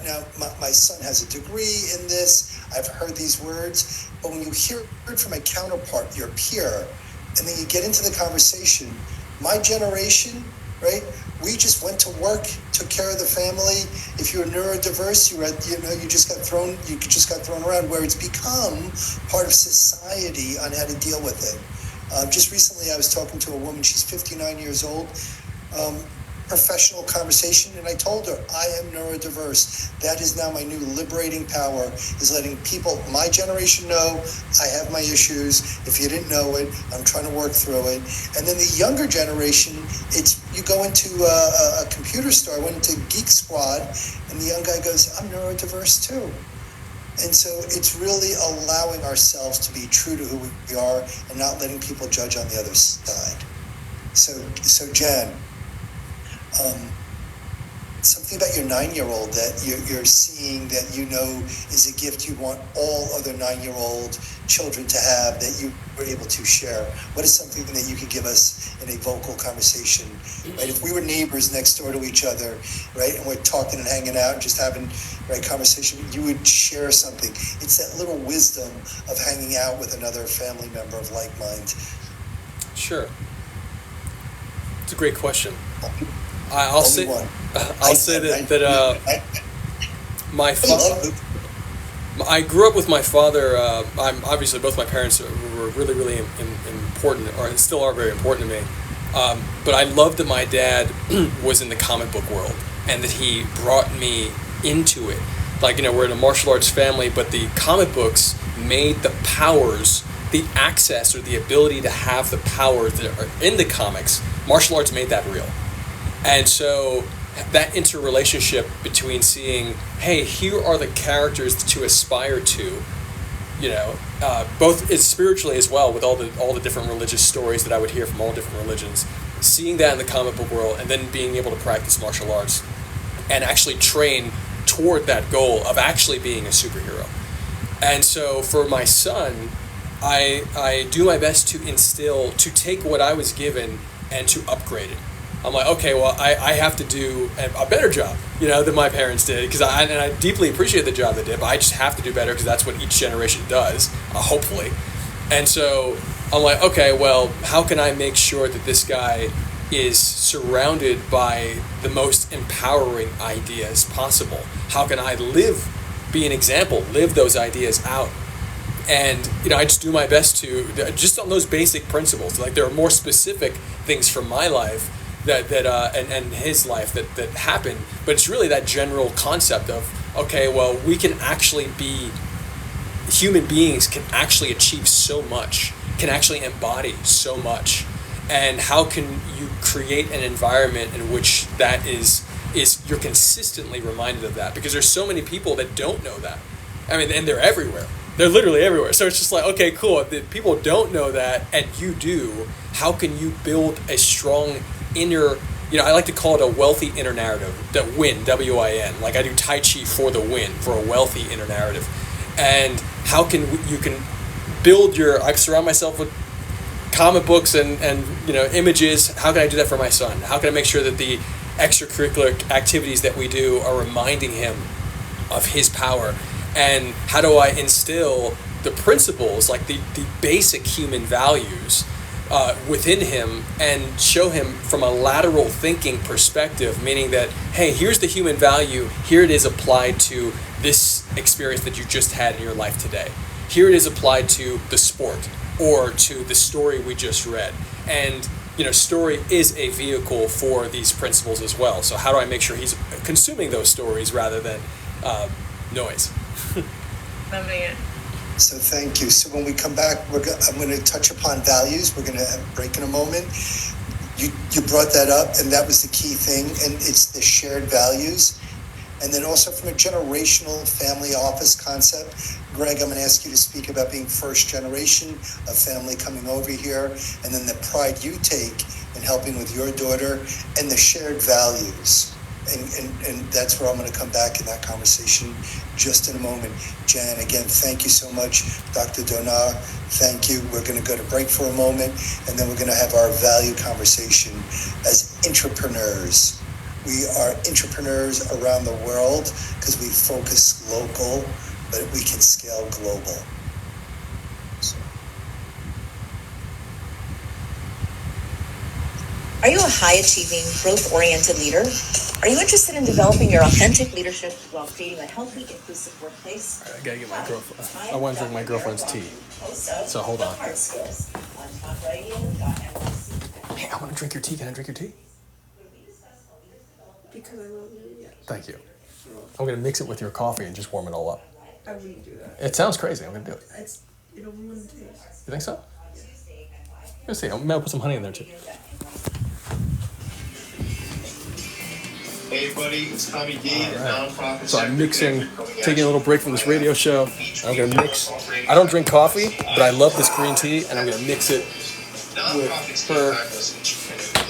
Now, my son has a degree in this. I've heard these words. But when you hear it from a counterpart, your peer, and then you get into the conversation, my generation, right, we just went to work, took care of the family. If you're neurodiverse, you just got thrown around, where it's become part of society on how to deal with it. Just recently, I was talking to a woman. She's 59 years old. Professional conversation, and I told her I am neurodiverse. That is now my new liberating power, is letting people my generation know I have my issues. If you didn't know it, I'm trying to work through it. And then the younger generation, it's you go into a computer store. I went into Geek Squad, and the young guy goes, I'm neurodiverse too. And so it's really allowing ourselves to be true to who we are and not letting people judge on the other side. So Jan, something about your 9-year-old that you're seeing that is a gift you want all other 9-year-old children to have, that you were able to share. What is something that you could give us in a vocal conversation, right? If we were neighbors next door to each other, right, and we're talking and hanging out and just having conversation, you would share something. It's that little wisdom of hanging out with another family member of like mind. Sure. It's a great question. I'll say that my father. I grew up with my father. I'm obviously both my parents were really, really important, or still are very important to me. But I loved that my dad was in the comic book world, and that he brought me into it. We're in a martial arts family, but the comic books made the powers, the access or the ability to have the powers that are in the comics. Martial arts made that real. And so that interrelationship between seeing, hey, here are the characters to aspire to, both spiritually as well, with all the different religious stories that I would hear from all different religions, seeing that in the comic book world, and then being able to practice martial arts and actually train toward that goal of actually being a superhero. And so for my son, I do my best to take what I was given and to upgrade it. I'm like, okay, well, I have to do a better job, than my parents did, because I deeply appreciate the job they did, but I just have to do better because that's what each generation does, hopefully. And so I'm like, okay, well, how can I make sure that this guy is surrounded by the most empowering ideas possible? How can I be an example, live those ideas out? And, I just do my best to, just on those basic principles. There are more specific things from my life and his life that happened, but it's really that general concept of, okay, well, we can actually be, human beings can actually achieve so much, can actually embody so much, and how can you create an environment in which that is you're consistently reminded of that, because there's so many people that don't know that. I mean, and they're everywhere. They're literally everywhere. So it's just like, okay, cool. If people don't know that, and you do, how can you build a strong inner, I like to call it a wealthy inner narrative, that win, W-I-N. I do Tai Chi for the win, for a wealthy inner narrative. And how can you can build I surround myself with comic books and images. How can I do that for my son? How can I make sure that the extracurricular activities that we do are reminding him of his power? And how do I instill the principles, like the basic human values within him, and show him from a lateral thinking perspective, meaning that, hey, here's the human value, here it is applied to this experience that you just had in your life today. Here it is applied to the sport or to the story we just read. And story is a vehicle for these principles as well. So how do I make sure he's consuming those stories rather than noise? Loving it. So thank you. So when we come back, I'm going to touch upon values. We're going to have a break in a moment. You brought that up, and that was the key thing, and it's the shared values. And then also from a generational family office concept, Greg, I'm going to ask you to speak about being first generation of family coming over here, and then the pride you take in helping with your daughter, and the shared values. And that's where I'm going to come back in that conversation just in a moment. Jan, again, thank you so much. Dr. Donar, thank you. We're going to go to break for a moment, and then we're going to have our value conversation as entrepreneurs. We are entrepreneurs around the world because we focus local, but we can scale global. Are you a high-achieving, growth-oriented leader? Are you interested in developing your authentic leadership while creating a healthy, inclusive workplace? All right, I gotta get my girlfriend. I want to drink my girlfriend's tea. So hold on. Hey, I want to drink your tea. Can I drink your tea? Because I love you, yes. Thank you. I'm gonna mix it with your coffee and just warm it all up. I wouldn't do that. It sounds crazy. I'm gonna do it. It'll ruin the taste. You think so? Let's see. I'm gonna put some honey in there too. Hey everybody, it's Tommy D, the nonprofit. So I'm mixing, taking a little break from this radio show. I'm gonna mix. I don't drink coffee, but I love this green tea, and I'm gonna mix it with her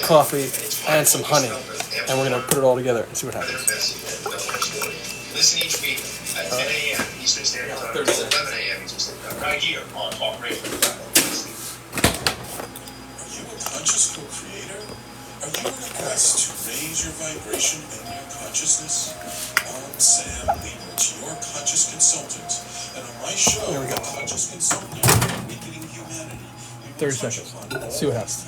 coffee and some honey, and we're gonna put it all together and see what happens. Listen each week at 10 a.m. Eastern Standard Time, 11 a.m. Eastern Standard Time, right here on TalkRadio. Are you a conscious co-creator? Are you on a quest to raise your vibration and your consciousness? I'm Sam Leibowitz, your conscious consultant, and on my show, Conscious Consultant, Awakening Humanity. 30 seconds. See what happens.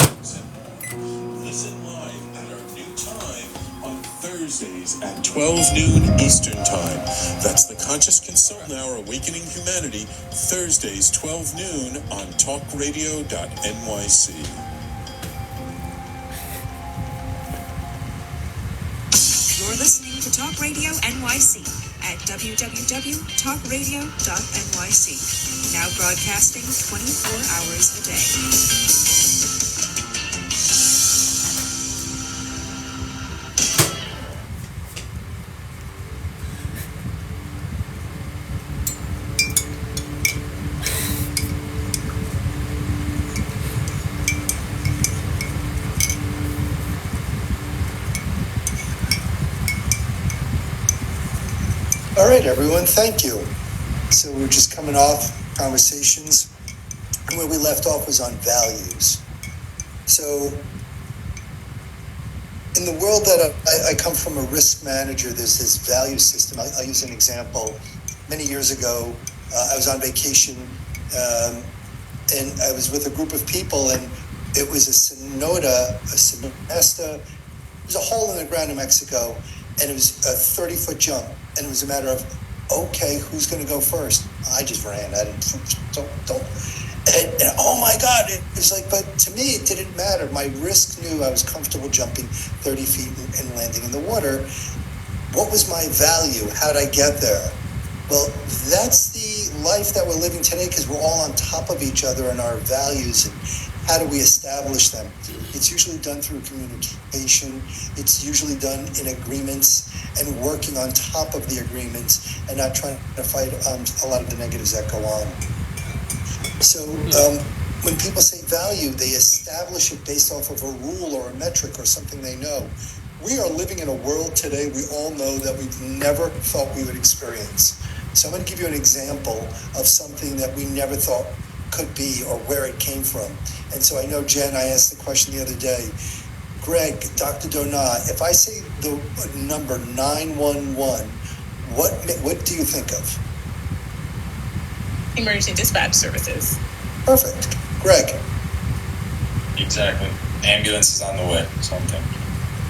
Listen live at our new time on Thursdays at 12 noon Eastern Time. That's the Conscious Consultant Hour, Awakening Humanity, Thursdays 12 noon on TalkRadio.nyc. You're listening to Talk Radio NYC at www.talkradio.nyc. Now broadcasting 24 hours a day. All right, everyone, thank you. So we're just coming off conversations, and where we left off was on values. So in the world that I come from, a risk manager, there's this value system. I'll use an example. Many years ago, I was on vacation, and I was with a group of people, and it was a semester. It was a hole in the ground in Mexico, and it was a 30-foot jump. And it was a matter of, okay, who's going to go first? I just ran. I didn't. Don't. And oh my God! It was like, but to me, it didn't matter. My risk knew I was comfortable jumping 30 feet and landing in the water. What was my value? How did I get there? Well, that's the life that we're living today, because we're all on top of each other and our values, and how do we establish them? It's usually done through communication. It's usually done in agreements and working on top of the agreements and not trying to fight a lot of the negatives that go on. So when people say value, they establish it based off of a rule or a metric or something they know. We are living in a world today we all know that we've never thought we would experience. So I'm going to give you an example of something that we never thought could be or where it came from. And so I know, Jen, I asked the question the other day, Greg, Dr. Donat, if I say the number 911, what do you think of? Emergency dispatch services. Perfect. Greg? Exactly. Ambulance is on the way, something.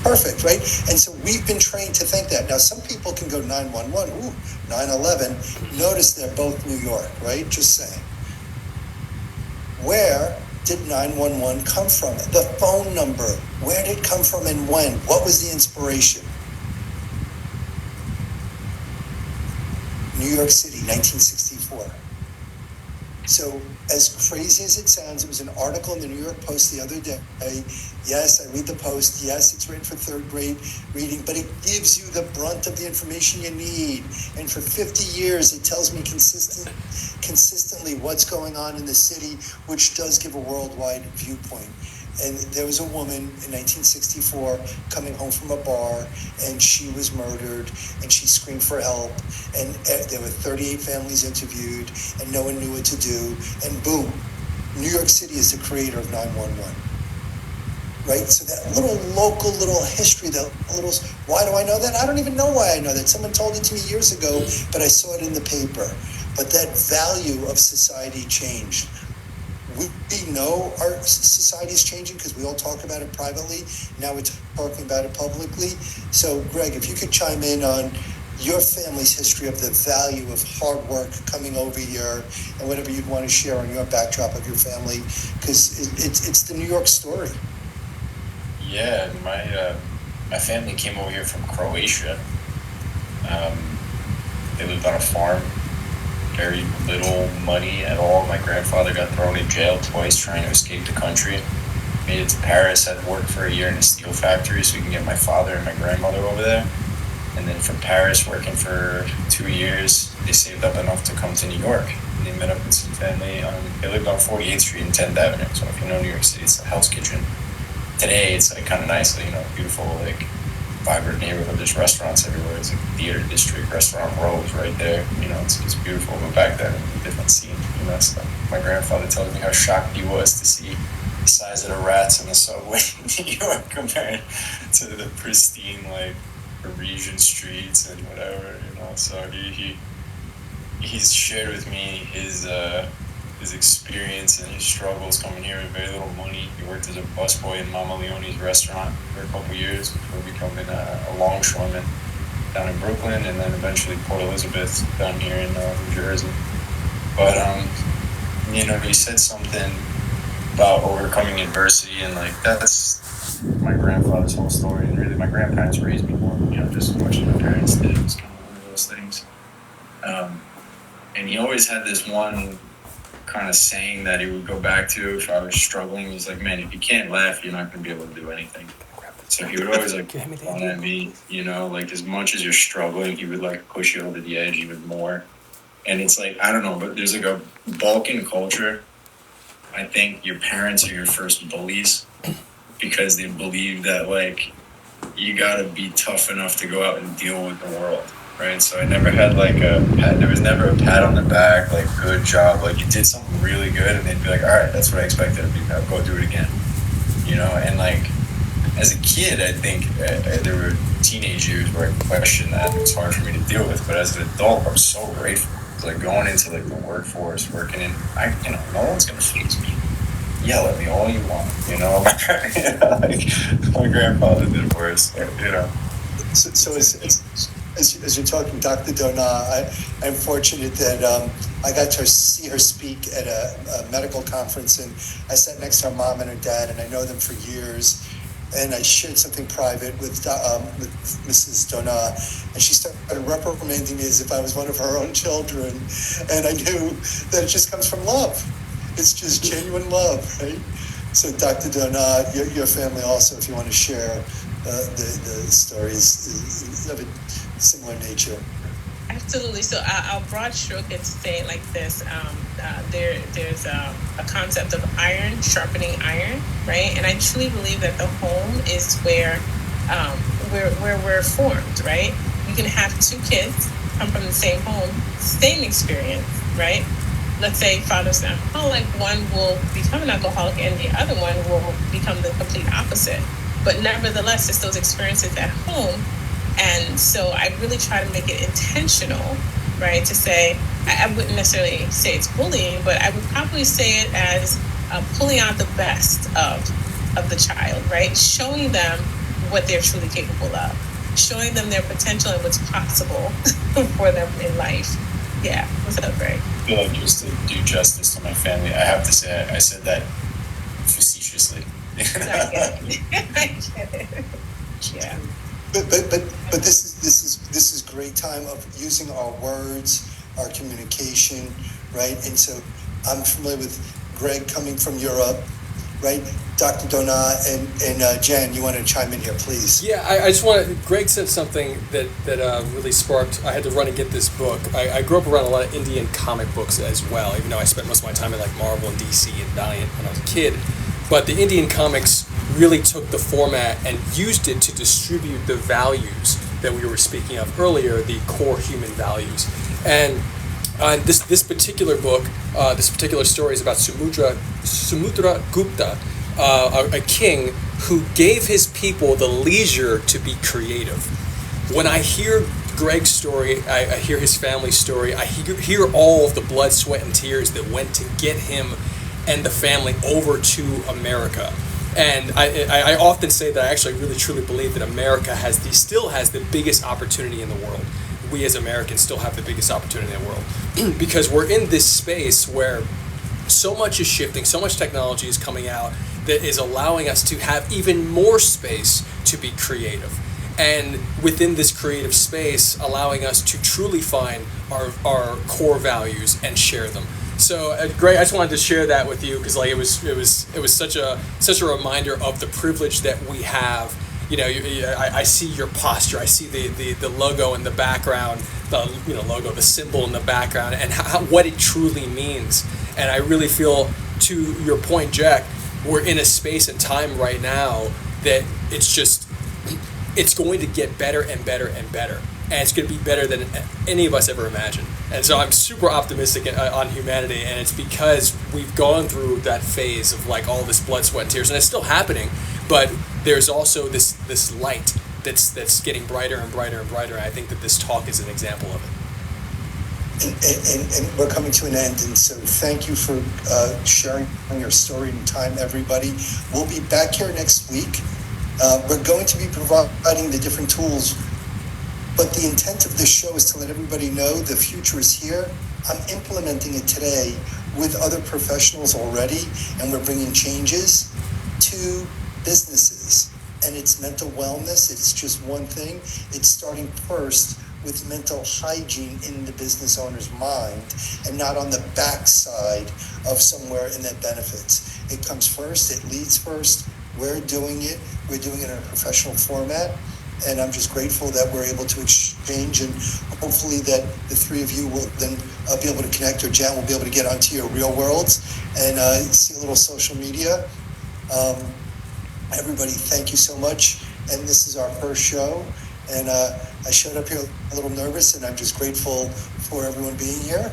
Perfect, right? And so we've been trained to think that. Now, some people can go 911, 911. Notice they're both New York, right? Just saying. Where did 911 come from? The phone number. Where did it come from and when? What was the inspiration? New York City, 1964. So, as crazy as it sounds, it was an article in the New York Post the other day. Yes, I read the Post. Yes, it's written for third grade reading, but it gives you the brunt of the information you need. And for 50 years, it tells me consistently what's going on in the city, which does give a worldwide viewpoint. And there was a woman in 1964 coming home from a bar, and she was murdered, and she screamed for help, and there were 38 families interviewed, and no one knew what to do, and boom, New York City is the creator of 911. Right? So that little local history, why do I know that? I don't even know why I know that. Someone told it to me years ago, but I saw it in the paper. But that value of society changed. We know our society is changing because we all talk about it privately. Now we're talking about it publicly. So, Greg, if you could chime in on your family's history of the value of hard work coming over here and whatever you'd want to share on your backdrop of your family, because it's the New York story. Yeah, my family came over here from Croatia. They lived on a farm. Very little money at all. My grandfather got thrown in jail twice trying to escape the country. Made it to Paris, had worked for a year in a steel factory so we can get my father and my grandmother over there. And then from Paris, working for 2 years, they saved up enough to come to New York. And they met up with some family. They lived on 48th Street and 10th Avenue. So if you know New York City, it's a Hell's Kitchen. Today, it's like kind of nice, beautiful, vibrant neighborhood. There's restaurants everywhere. It's like theater district, restaurant rows right there. It's beautiful. But back then, it was a different scene. So my grandfather tells me how shocked he was to see the size of the rats in the subway in New York compared to the pristine, Parisian streets and whatever. So he's shared with me his experience and his struggles coming here with very little money. He worked as a busboy in Mama Leone's restaurant for a couple years before becoming a longshoreman down in Brooklyn, and then eventually Port Elizabeth down here in New Jersey. But he said something about overcoming adversity, and that's my grandfather's whole story. And really, my grandparents raised me more, just as much as my parents did. It was kind of one of those things. And he always had this one kind of saying that he would go back to if I was struggling. He's like, man, if you can't laugh, you're not going to be able to do anything. So he would always fun at me, as much as you're struggling, he would push you over the edge even more. And it's I don't know, but there's a Balkan culture. I think your parents are your first bullies because they believe that you got to be tough enough to go out and deal with the world. Right, so I never had there was never a pat on the back, good job, you did something really good, and they'd be all right, that's what I expected of you, now go do it again, and as a kid, I think there were teenage years where I questioned that, it was hard for me to deal with, but as an adult, I'm so grateful, going into the workforce, working in, no one's going to freeze me, yell at me all you want, my grandfather did worse, So as you're talking, Dr. Donat, I'm fortunate that I got to see her speak at a medical conference, and I sat next to her mom and her dad, and I know them for years. And I shared something private with Mrs. Donat, and she started reprimanding me as if I was one of her own children. And I knew that it just comes from love. It's just genuine love, right? So, Dr. Donat, your family also, if you want to share the stories of a similar nature. Absolutely. So I'll broad stroke it to say it like this. There's a concept of iron sharpening iron, right? And I truly believe that the home is where we're formed, right? You can have two kids come from the same home, same experience, right? let's say father's an alcoholic, one will become an alcoholic and the other one will become the complete opposite. But nevertheless, it's those experiences at home. And so I really try to make it intentional, right? To say, I wouldn't necessarily say it's bullying, but I would probably say it as pulling out the best of the child, right? Showing them what they're truly capable of, showing them their potential and what's possible for them in life. Yeah, what's up, Greg? I feel like just to do justice to my family, I have to say I said that facetiously. I get it. Yeah. But this is great time of using our words, our communication, right? And so I'm familiar with Greg coming from Europe, right? Dr. Donna and Jan, you want to chime in here, please? Yeah, I just want to. Greg said something that really sparked. I had to run and get this book. I grew up around a lot of Indian comic books as well, even though I spent most of my time at like Marvel and DC and Valiant when I was a kid. But the Indian comics really took the format and used it to distribute the values that we were speaking of earlier, the core human values. And this particular book, this particular story is about Samudra Gupta, a king who gave his people the leisure to be creative. When I hear Greg's story, I hear his family's story, I hear all of the blood, sweat, and tears that went to get him and the family over to America. And I often say that I actually really truly believe that America still has the biggest opportunity in the world. We as Americans still have the biggest opportunity in the world because we're in this space where so much is shifting, so much technology is coming out that is allowing us to have even more space to be creative. And within this creative space, allowing us to truly find our core values and share them. So, Greg, I just wanted to share that with you because, like, it was such a reminder of the privilege that we have. You know, I see your posture. I see the logo in the background, the symbol in the background, and what it truly means. And I really feel, to your point, Jack, we're in a space and time right now that it's going to get better and better and better. And it's going to be better than any of us ever imagined. And so I'm super optimistic on humanity, and it's because we've gone through that phase of like all this blood, sweat, and tears, and it's still happening. But there's also this light that's getting brighter and brighter and brighter. And I think that this talk is an example of it. And we're coming to an end, and so thank you for sharing your story and time, everybody. We'll be back here next week. We're going to be providing the different tools, but the intent of this show is to let everybody know the future is here. I'm implementing it today with other professionals already, and we're bringing changes to businesses. And it's mental wellness. It's just one thing. It's starting first with mental hygiene in the business owner's mind and not on the backside of somewhere in that benefits. It comes first. It leads first. We're doing it. We're doing it in a professional format. And I'm just grateful that we're able to exchange, and hopefully that the three of you will then be able to connect, or Jan will be able to get onto your ReelwUrlds and see a little social media. Everybody, thank you so much. And this is our first show. And I showed up here a little nervous, and I'm just grateful for everyone being here.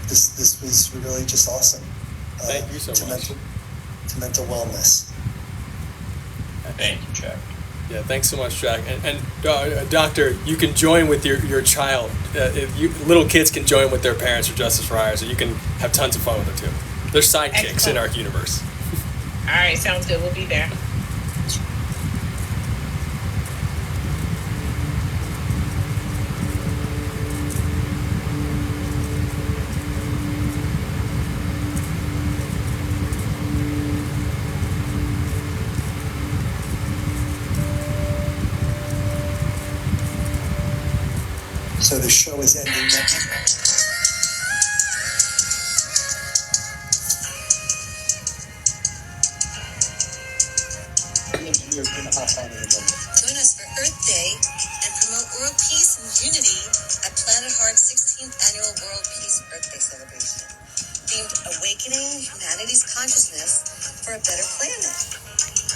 This was really just awesome. Thank you so much. To mental wellness. Thank you, Jack. Yeah, thanks so much, Jack. And Doctor, you can join with your child. Little kids can join with their parents for Justice for Hire, so you can have tons of fun with it too. They're sidekicks in our universe. All right, sounds good. We'll be there. So the show is ending now. Join us for Earth Day and promote world peace and unity at Planet Heart's 16th Annual World Peace Earth Day celebration, themed Awakening Humanity's Consciousness for a Better Planet.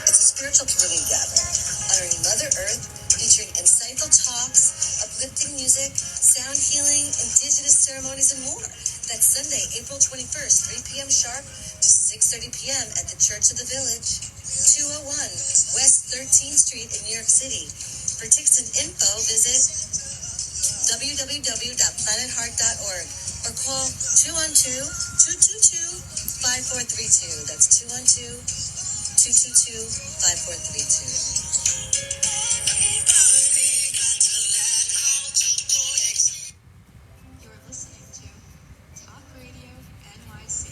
It's a spiritual community gathering honoring Mother Earth, featuring insightful talks, uplifting music, sound healing, indigenous ceremonies, and more. That's Sunday, April 21st, 3 p.m. sharp to 6:30 p.m. at the Church of the Village, 201 West 13th Street in New York City. For tickets and info, visit www.planetheart.org or call 212-222-5432. That's 212-222-5432. You're listening to Talk Radio NYC.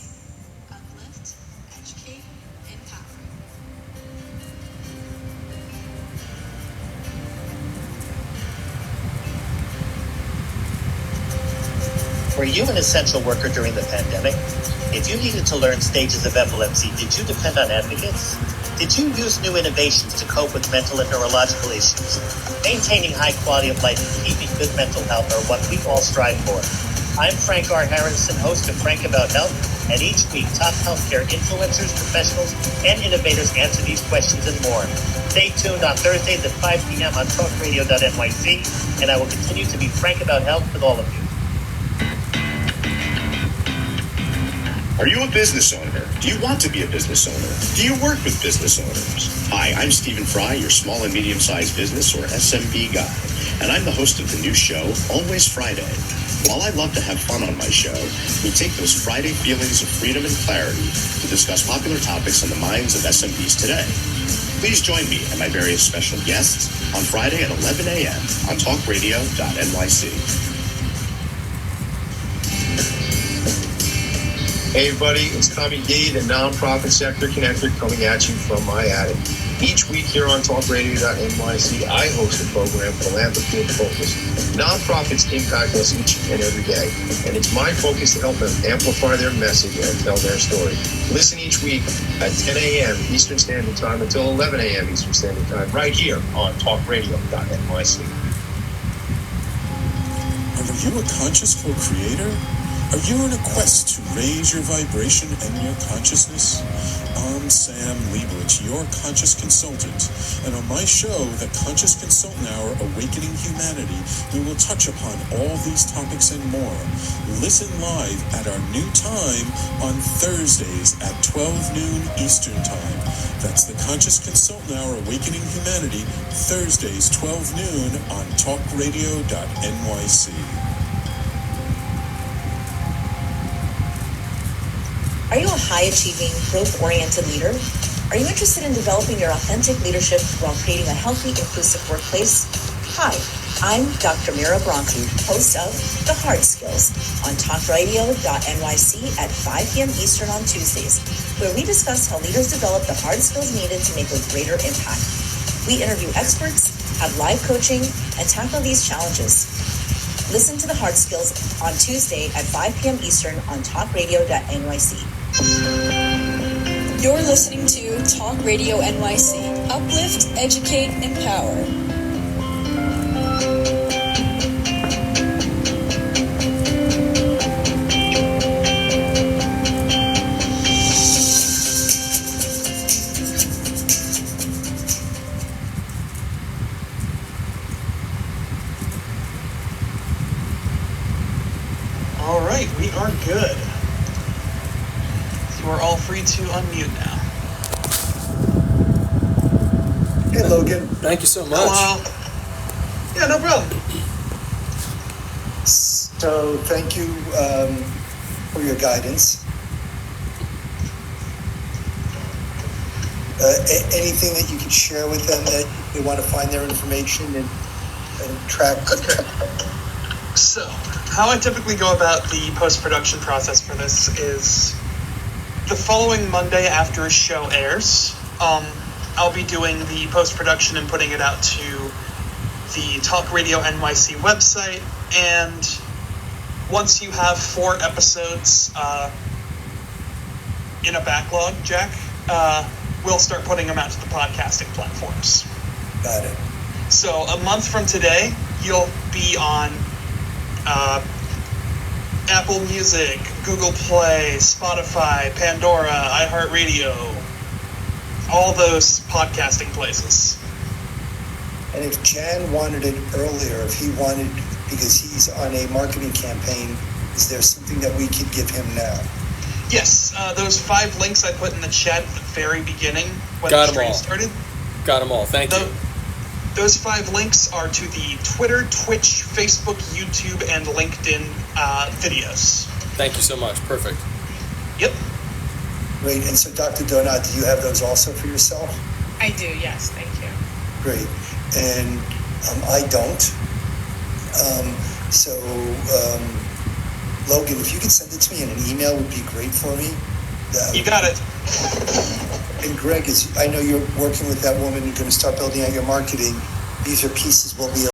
Uplift, educate, empower. Were you an essential worker during the pandemic? If you needed to learn stages of epilepsy, did you depend on advocates? Did you use new innovations to cope with mental and neurological issues? Maintaining high quality of life and keeping good mental health are what we all strive for. I'm Frank R. Harrison, host of Frank About Health, and each week top healthcare influencers, professionals, and innovators answer these questions and more. Stay tuned on Thursdays at 5 p.m. on TalkRadio.NYC, and I will continue to be Frank About Health with all of you. Are you a business owner? Do you want to be a business owner? Do you work with business owners? Hi, I'm Stephen Fry, your small and medium-sized business or SMB guy, and I'm the host of the new show, Always Friday. While I love to have fun on my show, we take those Friday feelings of freedom and clarity to discuss popular topics on the minds of SMBs today. Please join me and my various special guests on Friday at 11 a.m. on TalkRadio.NYC. Hey everybody, it's Tommy D, the nonprofit sector connector, coming at you from my attic. Each week here on TalkRadio.NYC, I host a program, Philanthropy and Focus. Nonprofits impact us each and every day, and it's my focus to help them amplify their message and tell their story. Listen each week at 10 a.m. Eastern Standard Time until 11 a.m. Eastern Standard Time, right here on TalkRadio.NYC. Are you a conscious co-creator? Are you on a quest to raise your vibration and your consciousness? I'm Sam Leibowitz, your conscious consultant, and on my show, The Conscious Consultant Hour, Awakening Humanity, we will touch upon all these topics and more. Listen live at our new time on Thursdays at 12 noon Eastern Time. That's The Conscious Consultant Hour, Awakening Humanity, Thursdays 12 noon on TalkRadio.NYC. Are you a high-achieving, growth-oriented leader? Are you interested in developing your authentic leadership while creating a healthy, inclusive workplace? Hi, I'm Dr. Mira Broncu, host of The Hard Skills on TalkRadio.NYC at 5 p.m. Eastern on Tuesdays, where we discuss how leaders develop the hard skills needed to make a greater impact. We interview experts, have live coaching, and tackle these challenges. Listen to The Hard Skills on Tuesday at 5 p.m. Eastern on TalkRadio.NYC. You're listening to Talk Radio NYC. Uplift, educate, empower. All right, we are good. You are all free to unmute now. Hey, Logan. Thank you so much. Hello. Yeah, no problem. So, thank you for your guidance. Anything that you could share with them that they want to find their information and track? Okay. So, how I typically go about the post-production process for this is the following Monday after a show airs, I'll be doing the post-production and putting it out to the Talk Radio NYC website, and once you have 4 episodes in a backlog, Jack, we'll start putting them out to the podcasting platforms. Got it. So a month from today, you'll be on Apple Music, Google Play, Spotify, Pandora, iHeartRadio, all those podcasting places. And if Jan wanted it earlier, if he wanted, because he's on a marketing campaign Is there something that we could give him now? Yes, those 5 links I put in the chat at the very beginning when Got the 'em stream all. started. Got them all. Thank you. Those 5 links are to the Twitter, Twitch, Facebook, YouTube, and LinkedIn videos. Thank you so much. Perfect. Yep. Great. And so, Dr. Donat, do you have those also for yourself? I do, yes, thank you. Great. And I don't. Logan, if you could send it to me in an email, would be great for me. You got it. And Greg, I know you're working with that woman. You're going to start building out your marketing. These are pieces we'll be